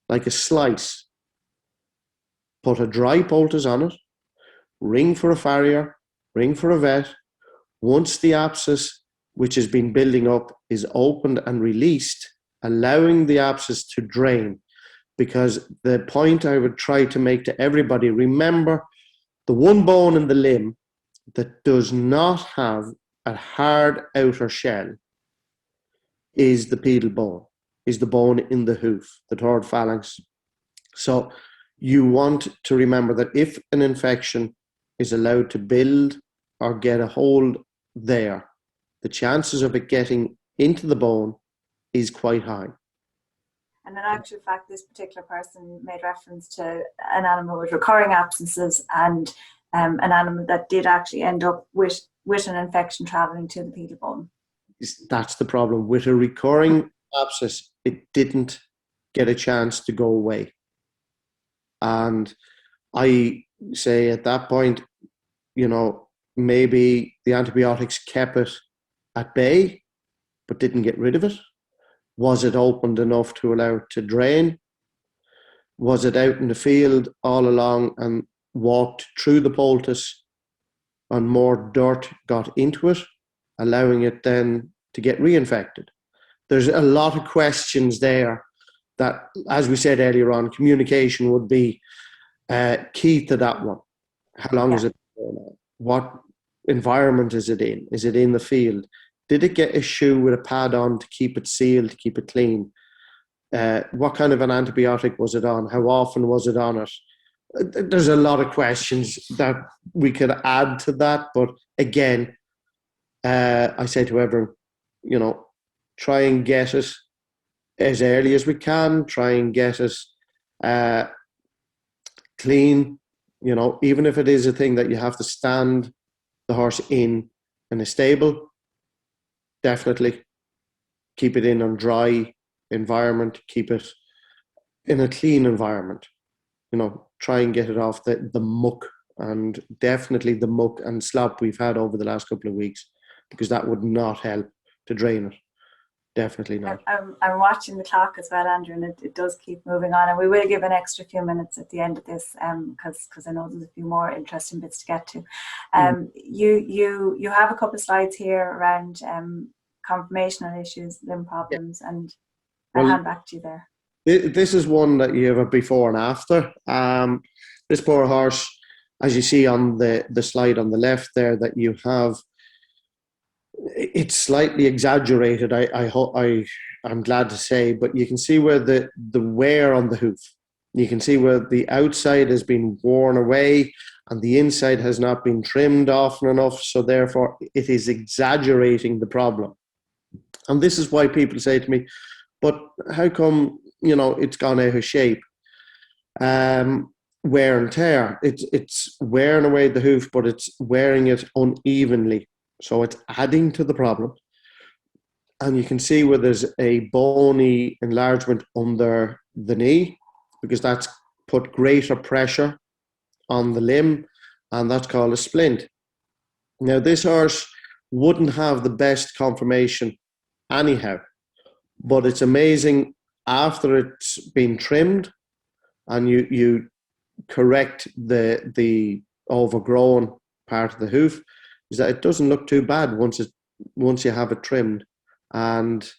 like a slice, put a dry poultice on it, ring for a farrier, ring for a vet. Once the abscess, which has been building up, is opened and released, allowing the abscess to drain. Because the point I would try to make to everybody, remember the one bone in the limb that does not have a hard outer shell is the pedal bone, is the bone in the hoof, the third phalanx. So you want to remember that if an infection is allowed to build or get a hold there, the chances of it getting into the bone is quite high. And in actual fact, this particular person made reference to an animal with recurring abscesses and an animal that did actually end up with an infection traveling to the pedal bone. That's the problem. With a recurring abscess, it didn't get a chance to go away. And I say at that point, you know, maybe the antibiotics kept it at bay, but didn't get rid of it. Was it opened enough to allow it to drain? Was it out in the field all along and walked through the poultice and more dirt got into it, allowing it then to get reinfected? There's a lot of questions there that, as we said earlier on, communication would be key to that one. How long is it going on? What environment is it in? Is it in the field? Did it get a shoe with a pad on to keep it sealed, to keep it clean? What kind of an antibiotic was it on? How often was it on it? There's a lot of questions that we could add to that. But again, I say to everyone, you know, try and get it as early as we can. Try and get it clean. You know, even if it is a thing that you have to stand the horse in a stable, definitely keep it in a dry environment, keep it in a clean environment. You know, try and get it off the muck, and definitely the muck and slop we've had over the last couple of weeks, because that would not help to drain it. Definitely not. I'm watching the clock as well, Andrew, and it does keep moving on, and we will give an extra few minutes at the end of this because I know there's a few more interesting bits to get to. You have a couple of slides here around conformational issues, limb problems, and I'll hand back to you there. This is one that you have a before and after. This poor horse, as you see on the slide on the left there, that you have, it's slightly exaggerated, I'm glad to say, but you can see where the wear on the hoof. You can see where the outside has been worn away and the inside has not been trimmed often enough, so therefore it is exaggerating the problem. And this is why people say to me, but how come, you know, it's gone out of shape? Wear and tear. It's wearing away the hoof, but it's wearing it unevenly. So it's adding to the problem. And you can see where there's a bony enlargement under the knee, because that's put greater pressure on the limb, and that's called a splint. Now, this horse wouldn't have the best conformation anyhow, but it's amazing after it's been trimmed and you correct the overgrown part of the hoof, is that it doesn't look too bad once you have it trimmed. And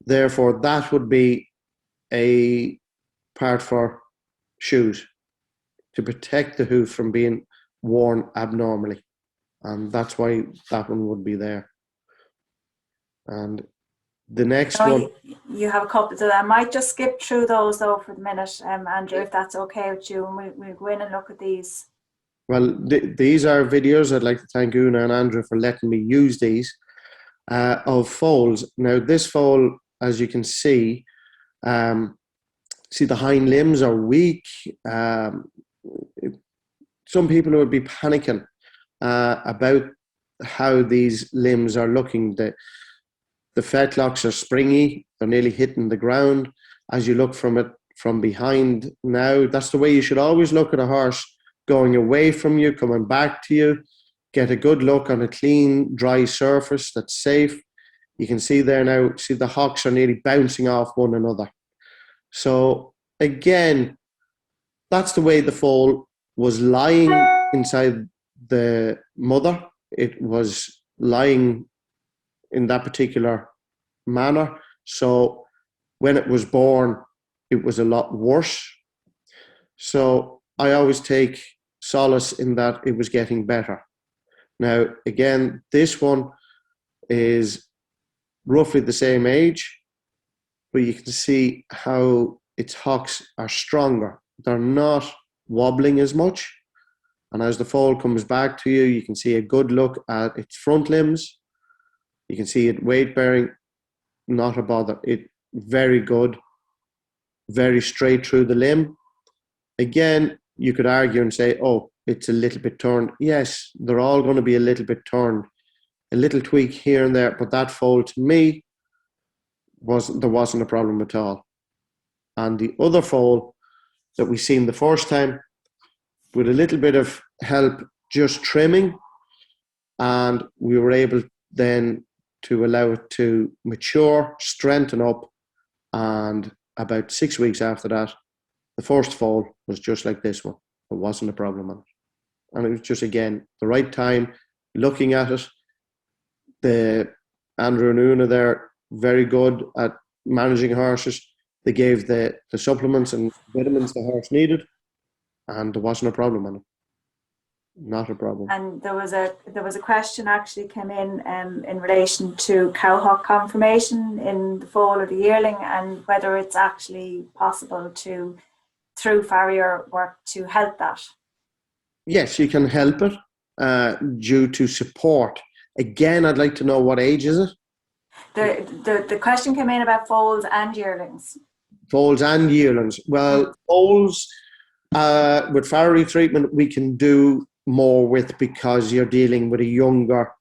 therefore that would be a part for shoes, to protect the hoof from being worn abnormally, and that's why that one would be there. And the next one, you have a couple, so I might just skip through those though for the minute, Andrew, if that's okay with you, and we'll go in and look at these. Well, these are videos. I'd like to thank Una and Andrew for letting me use these of foals. Now, this foal, as you can see the hind limbs are weak. Some people would be panicking about how these limbs are looking. The fetlocks are springy, they're nearly hitting the ground. As you look from it from behind now. That's the way you should always look at a horse, going away from you, coming back to you. Get a good look on a clean, dry surface that's safe. You can see there now, see the hocks are nearly bouncing off one another. So again, that's the way the foal was lying inside the mother. It was lying in that particular manner. So when it was born, it was a lot worse. So I always take solace in that it was getting better. Now, again, this one is roughly the same age, but you can see how its hocks are stronger. They're not wobbling as much. And as the foal comes back to you, you can see a good look at its front limbs. You can see it weight bearing, not a bother. It very good, very straight through the limb. Again, you could argue and say, oh, it's a little bit turned. Yes, they're all going to be a little bit turned. A little tweak here and there, but that foal to me, there wasn't a problem at all. And the other foal that we seen the first time, with a little bit of help just trimming, and we were able then to allow it to mature, strengthen up, and about 6 weeks after that, the first foal was just like this one. There wasn't a problem on it. And it was just, again, the right time, looking at it. The Andrew and Una there, very good at managing horses. They gave the supplements and vitamins the horse needed, and there wasn't a problem on it. Not a problem. And there was a question actually came in relation to cowhock conformation in the foal or the yearling, and whether it's actually possible to, through farrier work, to help that. Yes, you can help it due to support. Again, I'd like to know, what age is it? The question came in about foals and yearlings. Foals and yearlings. Well, foals with farrier treatment we can do more with, because you're dealing with a younger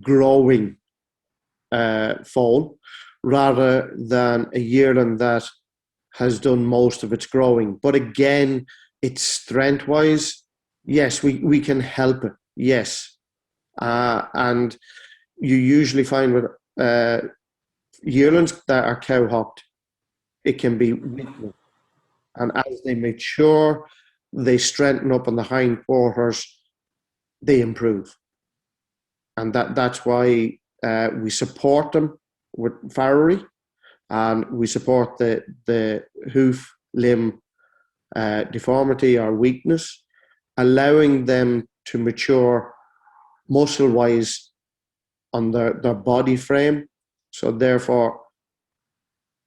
growing foal rather than a yearling that has done most of its growing. But again, it's strength wise, yes, we can help it, yes. And you usually find with yearlings that are cow-hocked, it can be weakening. And as they mature, they strengthen up on the hindquarters, they improve. And that's why we support them with farrier, and we support the hoof limb deformity or weakness, allowing them to mature muscle-wise on their body frame. So therefore,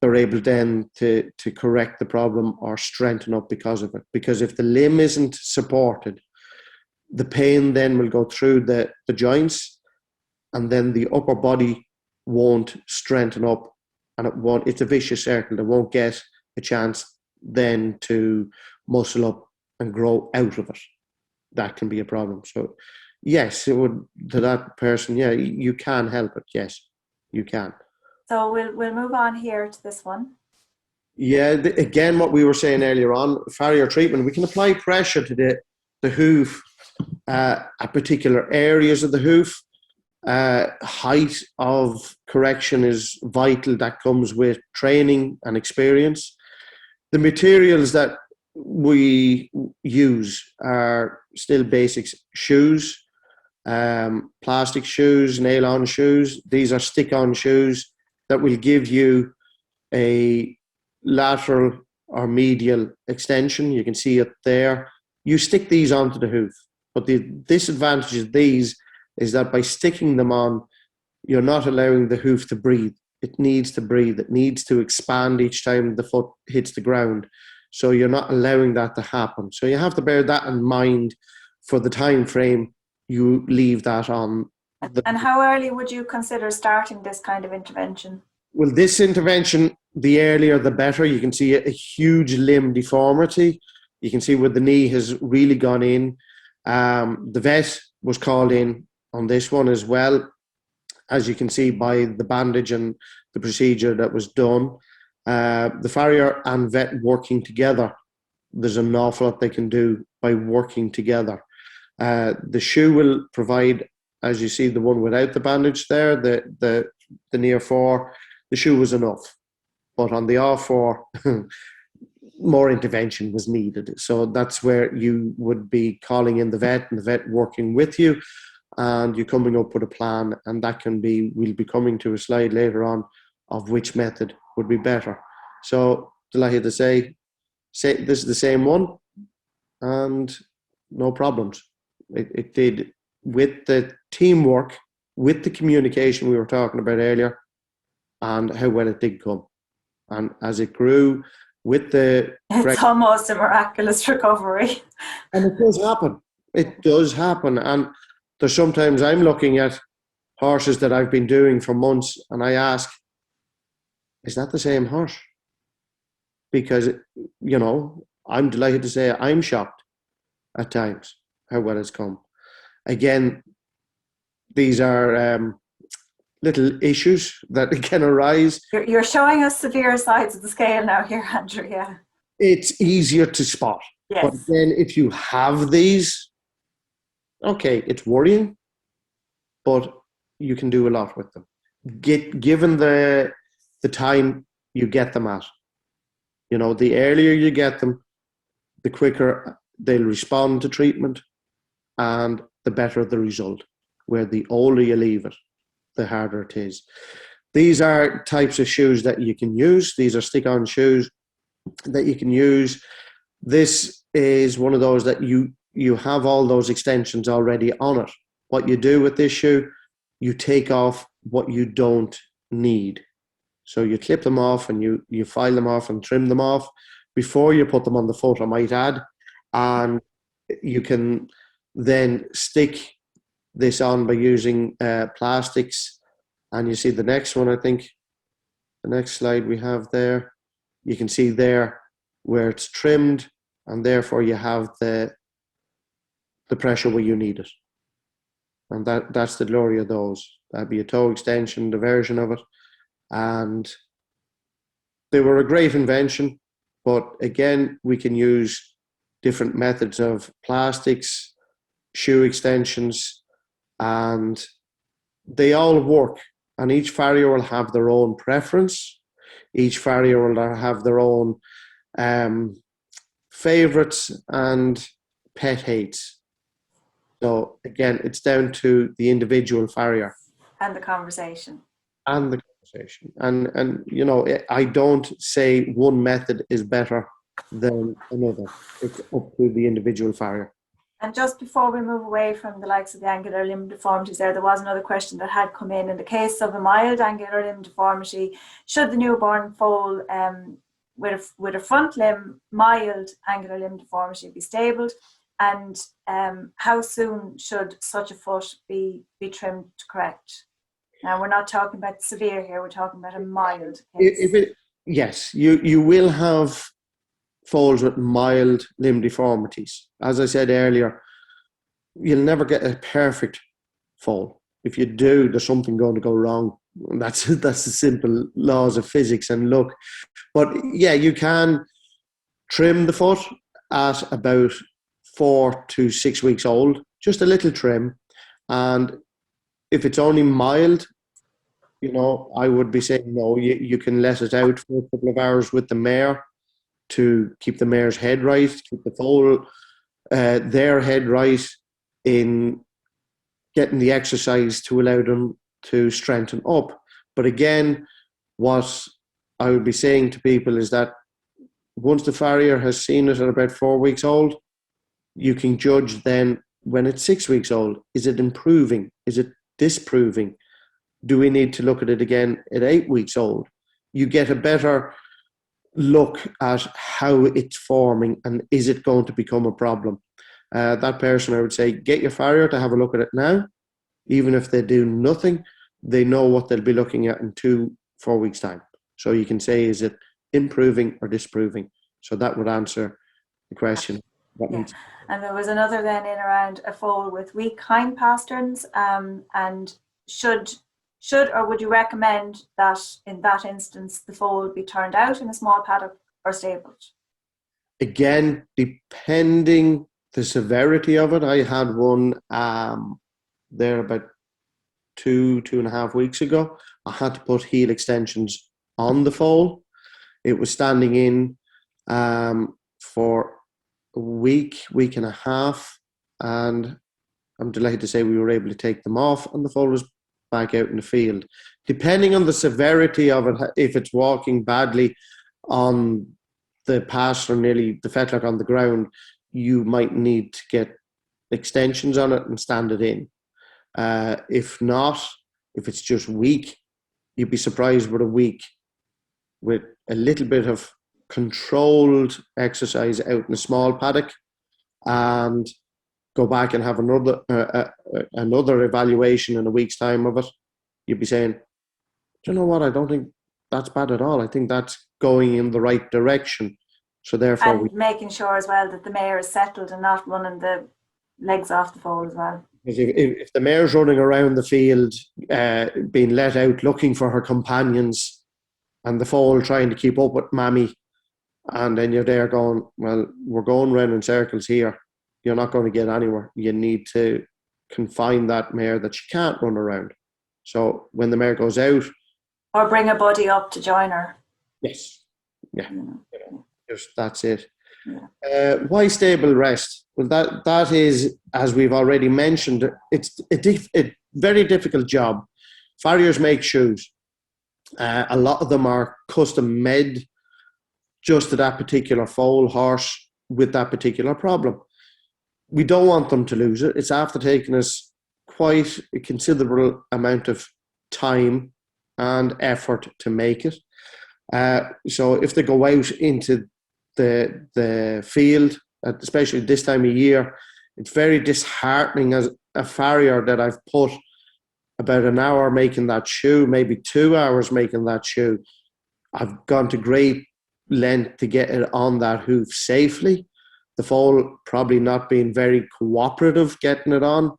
they're able then to correct the problem or strengthen up because of it. Because if the limb isn't supported, the pain then will go through the joints, and then the upper body won't strengthen up, and it's a vicious circle. It won't get a chance then to muscle up and grow out of it. That can be a problem. So yes, it would, to that person, yeah, you can help it. Yes, you can. So we'll move on here to this one. Yeah, again, what we were saying earlier on, farrier treatment, we can apply pressure to the hoof at particular areas of the hoof. Height of correction is vital. That comes with training and experience. The materials that we use are still basics: shoes, plastic shoes, nail-on shoes. These are stick-on shoes that will give you a lateral or medial extension. You can see it there. You stick these onto the hoof. But the disadvantage of these is that by sticking them on, you're not allowing the hoof to breathe. It needs to breathe. It needs to expand each time the foot hits the ground. So you're not allowing that to happen. So you have to bear that in mind for the time frame you leave that on. And how early would you consider starting this kind of intervention? Well, this intervention, the earlier the better. You can see a huge limb deformity. You can see where the knee has really gone in. The vet was called in on this one as well, as you can see by the bandage and the procedure that was done. The farrier and vet working together, there's an awful lot they can do by working together. The shoe will provide, as you see, the one without the bandage there, the near 4, the shoe was enough. But on the R4, more intervention was needed. So that's where you would be calling in the vet and the vet working with you, and you coming up with a plan. And that can be, we'll be coming to a slide later on of which method would be better. So delighted to say this is the same one, and no problems. It did, with the teamwork, with the communication we were talking about earlier, and how well it did come. And as it grew with the... It's almost a miraculous recovery. And it does happen. It does happen. And there's sometimes I'm looking at horses that I've been doing for months, and I ask, is that the same horse? Because, you know, I'm delighted to say I'm shocked at times how well it's come. Again, these are little issues that can arise. You're showing us severe sides of the scale now here, Andrew, yeah. It's easier to spot. Yes. But then if you have these, okay, it's worrying, but you can do a lot with them. Given the time you get them at. You know, the earlier you get them, the quicker they'll respond to treatment, and the better the result. Where the older you leave it, the harder it is. These are types of shoes that you can use. These are stick-on shoes that you can use. This is one of those that you have all those extensions already on it. What you do with this shoe, you take off what you don't need. So you clip them off and you file them off and trim them off before you put them on the foot, I might add. And you can then stick this on by using plastics. And you see the next one, I think, the next slide we have there, you can see there where it's trimmed, and therefore you have the pressure where you need it. And that's the glory of those. That'd be a toe extension, the version of it. And they were a great invention, but again, we can use different methods of plastics, shoe extensions, and they all work. And each farrier will have their own preference. Each farrier will have their own favorites and pet hates. So again, it's down to the individual farrier. And the conversation. And the conversation. And you know, I don't say one method is better than another. It's up to the individual farrier. And just before we move away from the likes of the angular limb deformities there was another question that had come in. In the case of a mild angular limb deformity, should the newborn foal with a front limb, mild angular limb deformity be stabled? And how soon should such a foot be trimmed to correct? Now, we're not talking about severe here, we're talking about a mild case. Yes, you will have foals with mild limb deformities. As I said earlier, you'll never get a perfect foal. If you do, there's something going to go wrong. That's the simple laws of physics and luck. But yeah, you can trim the foot at about 4 to 6 weeks old, just a little trim. And if it's only mild, you know, I would be saying no, you can let it out for a couple of hours with the mare to keep the mare's head right, keep the foal, their head right, in getting the exercise to allow them to strengthen up. But again, what I would be saying to people is that once the farrier has seen it at about 4 weeks old, you can judge then when it's 6 weeks old. Is it improving? Is it disproving? Do we need to look at it again at 8 weeks old? You get a better look at how it's forming and is it going to become a problem. That person, I would say, get your farrier to have a look at it now. Even if they do nothing, they know what they'll be looking at in 4 weeks time. So you can say, is it improving or disproving? So that would answer the question. Yeah. And there was another then in around a foal with weak hind pasterns, and should should or would you recommend that in that instance the foal be turned out in a small paddock or stabled? Again, depending the severity of it. I had one there about 2.5 weeks ago. I had to put heel extensions on the foal. It was standing in for a week and a half, and I'm delighted to say we were able to take them off, and the foal was back out in the field. Depending on the severity of it, if it's walking badly on the pass or nearly the fetlock on the ground, you might need to get extensions on it and stand it in. If not, if it's just weak, you'd be surprised with a week with a little bit of controlled exercise out in a small paddock, and go back and have another evaluation in a week's time of it. You'd be saying, do you know what? I don't think that's bad at all. I think that's going in the right direction. So therefore, and making sure as well that the mare is settled and not running the legs off the foal as well. If the mare's running around the field, being let out looking for her companions, and the foal trying to keep up with mammy, and then you're there going, well, we're going round in circles here. You're not going to get anywhere. You need to confine that mare that she can't run around. So when the mare goes out, or bring a buddy up to join her. Yes. Yeah. That's it. Yeah. Why stable rest? Well, that is, as we've already mentioned, it's a very difficult job. Farriers make shoes. A lot of them are custom made just to that particular foal horse with that particular problem. We don't want them to lose it. It's after taking us quite a considerable amount of time and effort to make it. So if they go out into the field, especially this time of year, it's very disheartening as a farrier that I've put about an hour making that shoe, maybe 2 hours making that shoe. I've gone to great length to get it on that hoof safely. The foal probably not being very cooperative getting it on.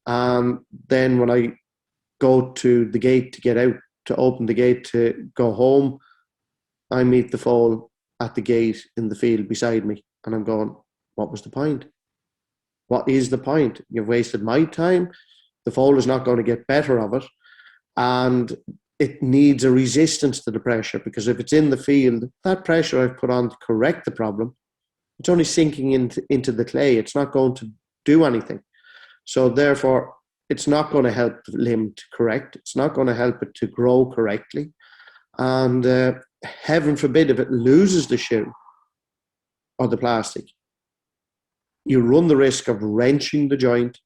Then when I go to the gate to get out, to open the gate to go home, I meet the foal at the gate in the field beside me, and I'm going, what was the point? What is the point? You've wasted my time. The foal is not going to get better of it, and it needs a resistance to the pressure, because if it's in the field, that pressure I've put on to correct the problem, it's only sinking into the clay. It's not going to do anything. So therefore, it's not going to help the limb to correct. It's not going to help it to grow correctly. And heaven forbid if it loses the shoe or the plastic, you run the risk of wrenching the joint,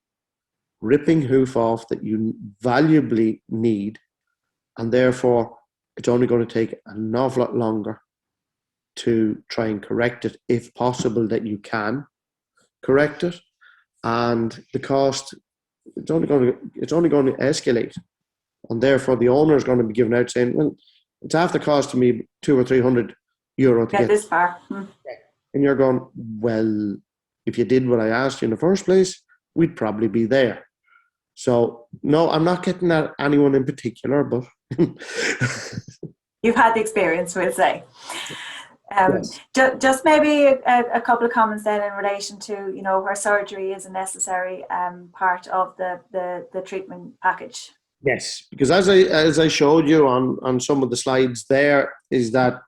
ripping hoof off that you valuably need, and therefore it's only going to take an awful lot longer to try and correct it, if possible that you can correct it. And the cost, it's only going to escalate, and therefore the owner is going to be given out saying, well, it's after costing me €200 or €300 to get this far. And you're going, well, if you did what I asked you in the first place, we'd probably be there. So no, I'm not getting at anyone in particular, but you've had the experience, we'll say. Yes. Just maybe a couple of comments then in relation to, you know, where surgery is a necessary part of the treatment package. Yes, because as I showed you on some of the slides there, is that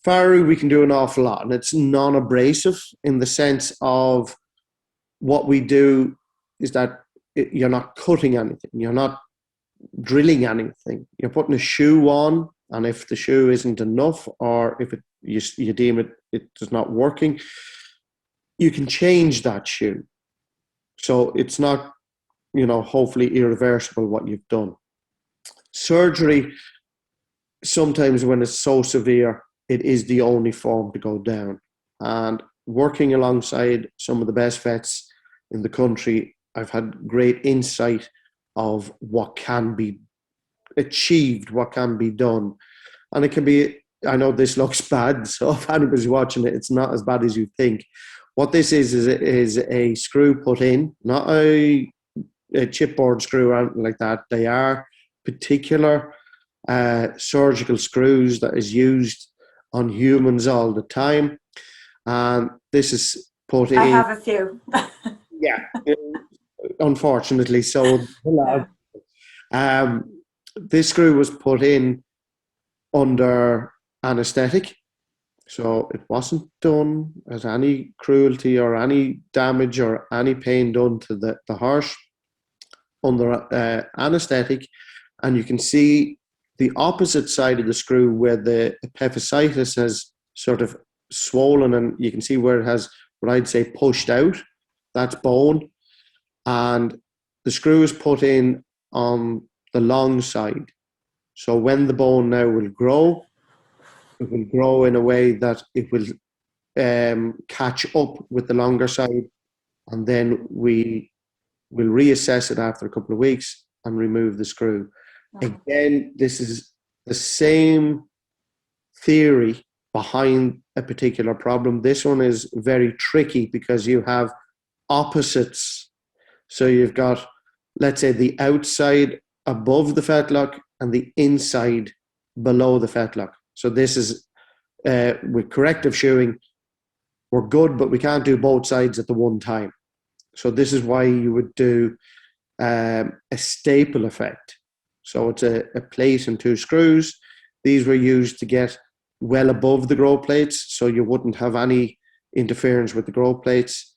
Farrier, we can do an awful lot, and it's non-abrasive in the sense of what we do is that you're not cutting anything, you're not drilling anything, you're putting a shoe on, and if the shoe isn't enough, or if you deem it is not working, you can change that shoe. So it's not, you know, hopefully irreversible what you've done. Surgery, sometimes when it's so severe, it is the only form to go down. And working alongside some of the best vets in the country, I've had great insight of what can be achieved, what can be done. And it can be, I know this looks bad, so if anybody's watching it, it's not as bad as you think. What this is a screw put in, not a chipboard screw or anything like that. They are particular surgical screws that is used on humans all the time. And this is put in. I have a few. Yeah, unfortunately. So this screw was put in under anesthetic. So it wasn't done as any cruelty or any damage or any pain done to the horse, under anesthetic. And you can see the opposite side of the screw where the epiphysitis has sort of swollen, and you can see where it has what I'd say pushed out. That's bone. And the screw is put in on the long side. So when the bone now will grow, it will grow in a way that it will catch up with the longer side, and then we will reassess it after a couple of weeks and remove the screw. Again, this is the same theory behind a particular problem. This one is very tricky because you have opposites. So you've got, let's say, the outside above the fetlock and the inside below the fetlock. So this is, with corrective shoeing, we're good, but we can't do both sides at the one time. So this is why you would do a staple effect. So it's a plate and two screws. These were used to get well above the growth plates, so you wouldn't have any interference with the growth plates.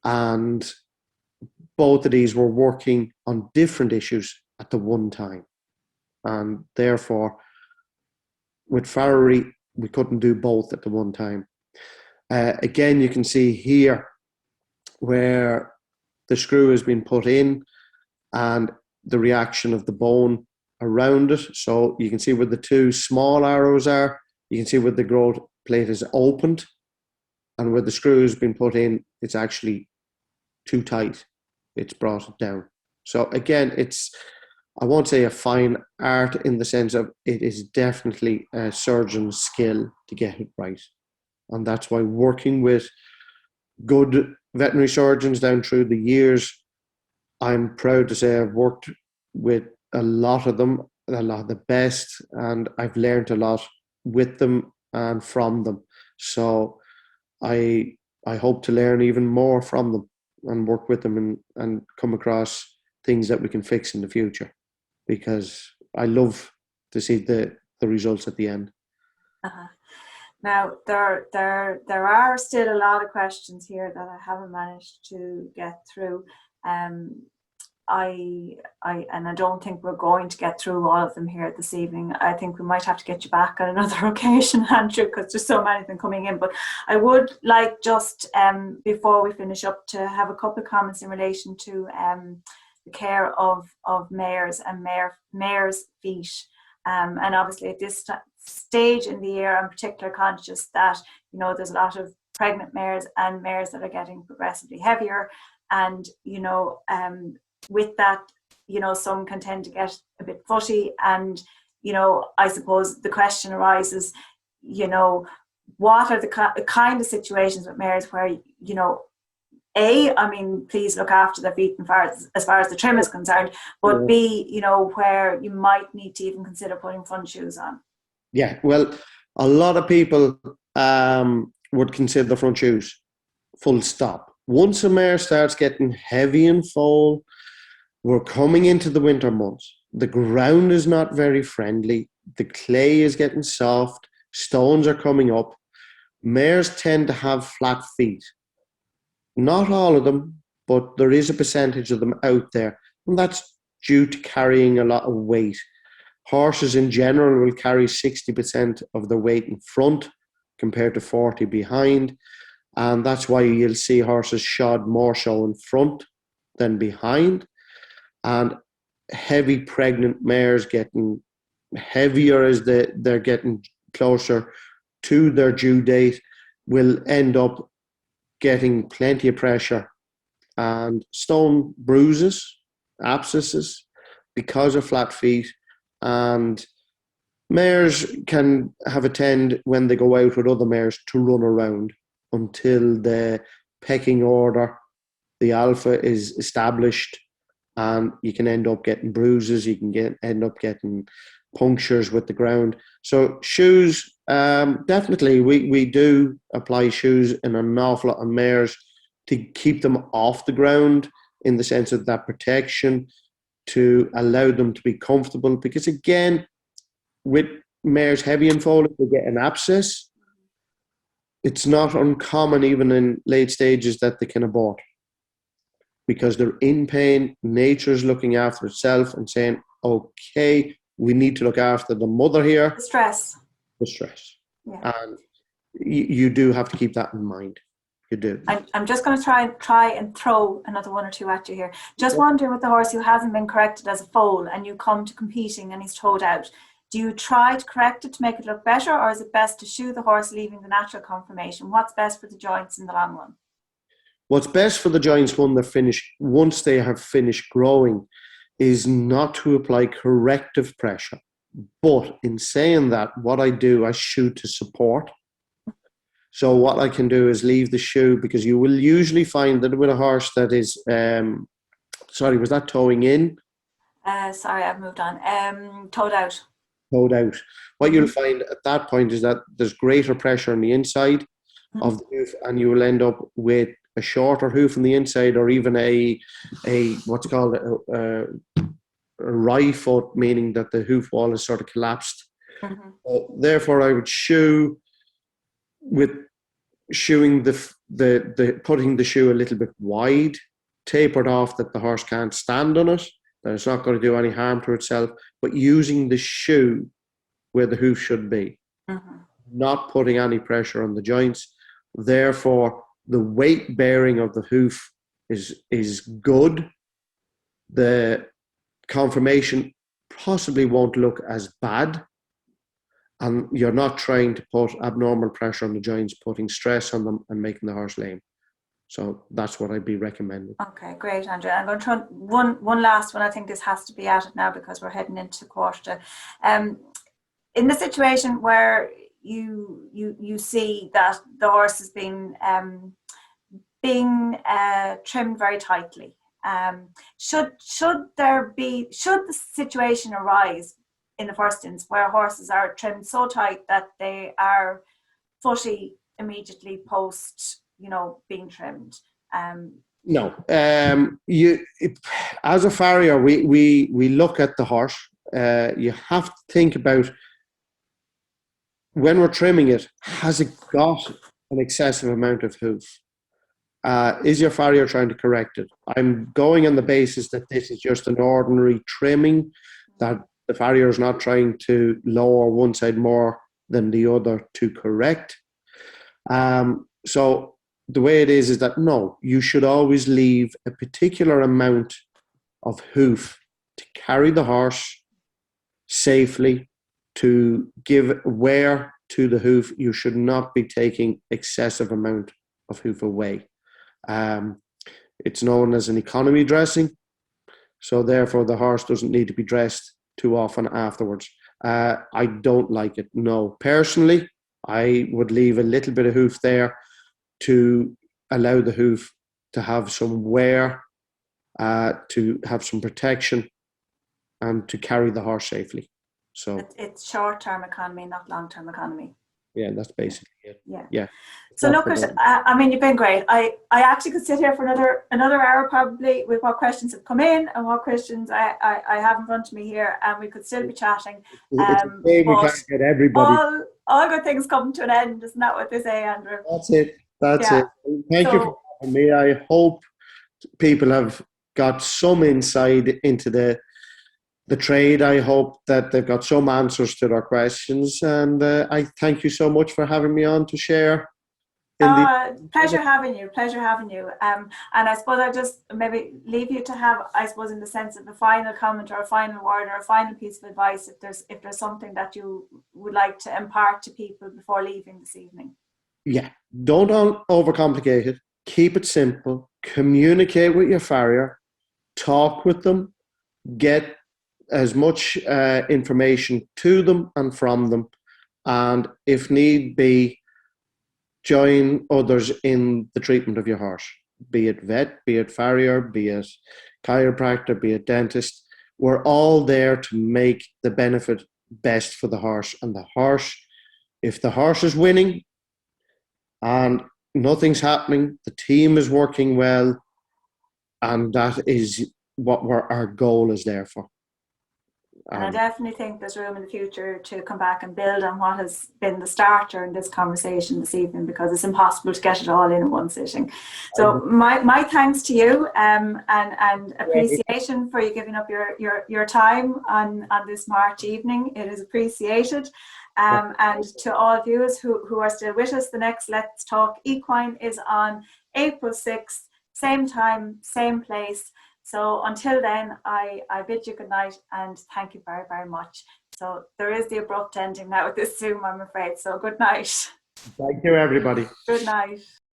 And both of these were working on different issues at the one time. And therefore, with Farrier, we couldn't do both at the one time. Again, you can see here where the screw has been put in and the reaction of the bone around it. So you can see where the two small arrows are. You can see where the growth plate is opened, and where the screw has been put in, it's actually too tight. It's brought it down. So again, it's, I won't say a fine art in the sense of it is definitely a surgeon's skill to get it right. And that's why working with good veterinary surgeons down through the years, I'm proud to say I've worked with a lot of them, a lot of the best, and I've learned a lot with them and from them. So I hope to learn even more from them and work with them and come across things that we can fix in the future, because I love to see the results at the end. Now, there are still a lot of questions here that I haven't managed to get through. I don't think we're going to get through all of them here this evening. I think we might have to get you back on another occasion, Andrew, because there's so many of them coming in. But I would like just before we finish up to have a couple of comments in relation to the care of mares and mares' feet. And obviously at this stage in the year, I'm particularly conscious that, you know, there's a lot of pregnant mares and mares that are getting progressively heavier. And, you know, with that, you know, some can tend to get a bit footy. And, you know, I suppose the question arises, you know, what are the kind of situations with mares where, you know, I mean, please look after their feet as far as the trim is concerned, but B, you know, where you might need to even consider putting front shoes on. Yeah, well, a lot of people would consider the front shoes, full stop. Once a mare starts getting heavy and foal, we're coming into the winter months. The ground is not very friendly. The clay is getting soft. Stones are coming up. Mares tend to have flat feet. Not all of them, but there is a percentage of them out there. And that's due to carrying a lot of weight. Horses in general will carry 60% of their weight in front compared to 40 behind. And that's why you'll see horses shod more so in front than behind. And heavy pregnant mares getting heavier as they're getting closer to their due date will end up getting plenty of pressure and stone bruises, abscesses because of flat feet. And mares can have a tend when they go out with other mares to run around until the pecking order, the alpha, is established and you can end up getting bruises. You can end up getting punctures with the ground. So shoes, definitely we do apply shoes in an awful lot of mares to keep them off the ground, in the sense of that protection, to allow them to be comfortable. Because again, with mares heavy in foal, if they get an abscess, it's not uncommon even in late stages that they can abort, because they're in pain. Nature's looking after itself and saying, okay, we need to look after the mother here. The stress. Yeah. And you do have to keep that in mind. You do. I'm just going to try and throw another one or two at you here. Just wondering, with the horse who hasn't been corrected as a foal and you come to competing and he's toed out, do you try to correct it to make it look better, or is it best to shoe the horse leaving the natural conformation? What's best for the joints in the long run? What's best for the joints once they have finished growing, is not to apply corrective pressure. But in saying that, what I do, I shoe to support. So what I can do is leave the shoe, because you will usually find that with a horse that is, sorry, was that towing in? Sorry, I've moved on. Towed out. Towed out. What you'll find at that point is that there's greater pressure on the inside of the hoof, and you will end up with a shorter hoof on the inside, or even a what's called a right foot, meaning that the hoof wall is sort of collapsed. Therefore, I would shoe with shoeing the putting the shoe a little bit wide, tapered off, that the horse can't stand on it, that it's not going to do any harm to itself, but using the shoe where the hoof should be, not putting any pressure on the joints. Therefore, the weight bearing of the hoof is good. The conformation possibly won't look as bad, and you're not trying to put abnormal pressure on the joints, putting stress on them and making the horse lame. So that's what I'd be recommending. Okay, great, Andrew. I'm going to try one last one. I think this has to be at it now, because we're heading into quarter. In the situation where you see that the horse has been trimmed very tightly, should the situation arise in the first instance where horses are trimmed so tight that they are footy immediately post, being trimmed? No. As a farrier, we look at the horse. You have to think about, when we're trimming it, has it got an excessive amount of hoof? Is your farrier trying to correct it? I'm going on the basis that this is just an ordinary trimming, that the farrier is not trying to lower one side more than the other to correct. So the way it is that, no, you should always leave a particular amount of hoof to carry the horse safely, to give wear to the hoof. You should not be taking excessive amount of hoof away. It's known as an economy dressing, so therefore the horse doesn't need to be dressed too often afterwards. I don't like it, no. Personally, I would leave a little bit of hoof there to allow the hoof to have some wear, to have some protection, and to carry the horse safely. So it's short-term economy, not long-term economy. Yeah, that's basically it. Yeah. So look, you've been great. I actually could sit here for another hour probably, with what questions have come in and what questions I have in front of me here, and we could still be chatting. We can't get everybody. All good things come to an end. Isn't that what they say, Andrew? That's it. Thank you for having me. I hope people have got some insight into the trade. I hope that they've got some answers to their questions, and I thank you so much for having me on to share. Pleasure having you. And I suppose I'll just maybe leave you to have, I suppose, in the sense of a final comment or a final word or a final piece of advice, if there's something that you would like to impart to people before leaving this evening. Yeah, don't overcomplicate it. Keep it simple. Communicate with your farrier. Talk with them. Get as much information to them and from them, and if need be, join others in the treatment of your horse. be it vet, be it farrier, be it chiropractor, be it dentist. We're all there to make the benefit best for the horse. And the horse, if the horse is winning and nothing's happening, the team is working well, and that is what our goal is there for. And I definitely think there's room in the future to come back and build on what has been the starter in this conversation this evening, because it's impossible to get it all in one sitting. So my thanks to you, and appreciation for you giving up your time on this March evening. It is appreciated. And to all viewers who are still with us, the next Let's Talk Equine is on April 6th, same time, same place. So until then, I bid you good night and thank you very, very much. So there is the abrupt ending now with this Zoom, I'm afraid. So good night. Thank you, everybody. Good night.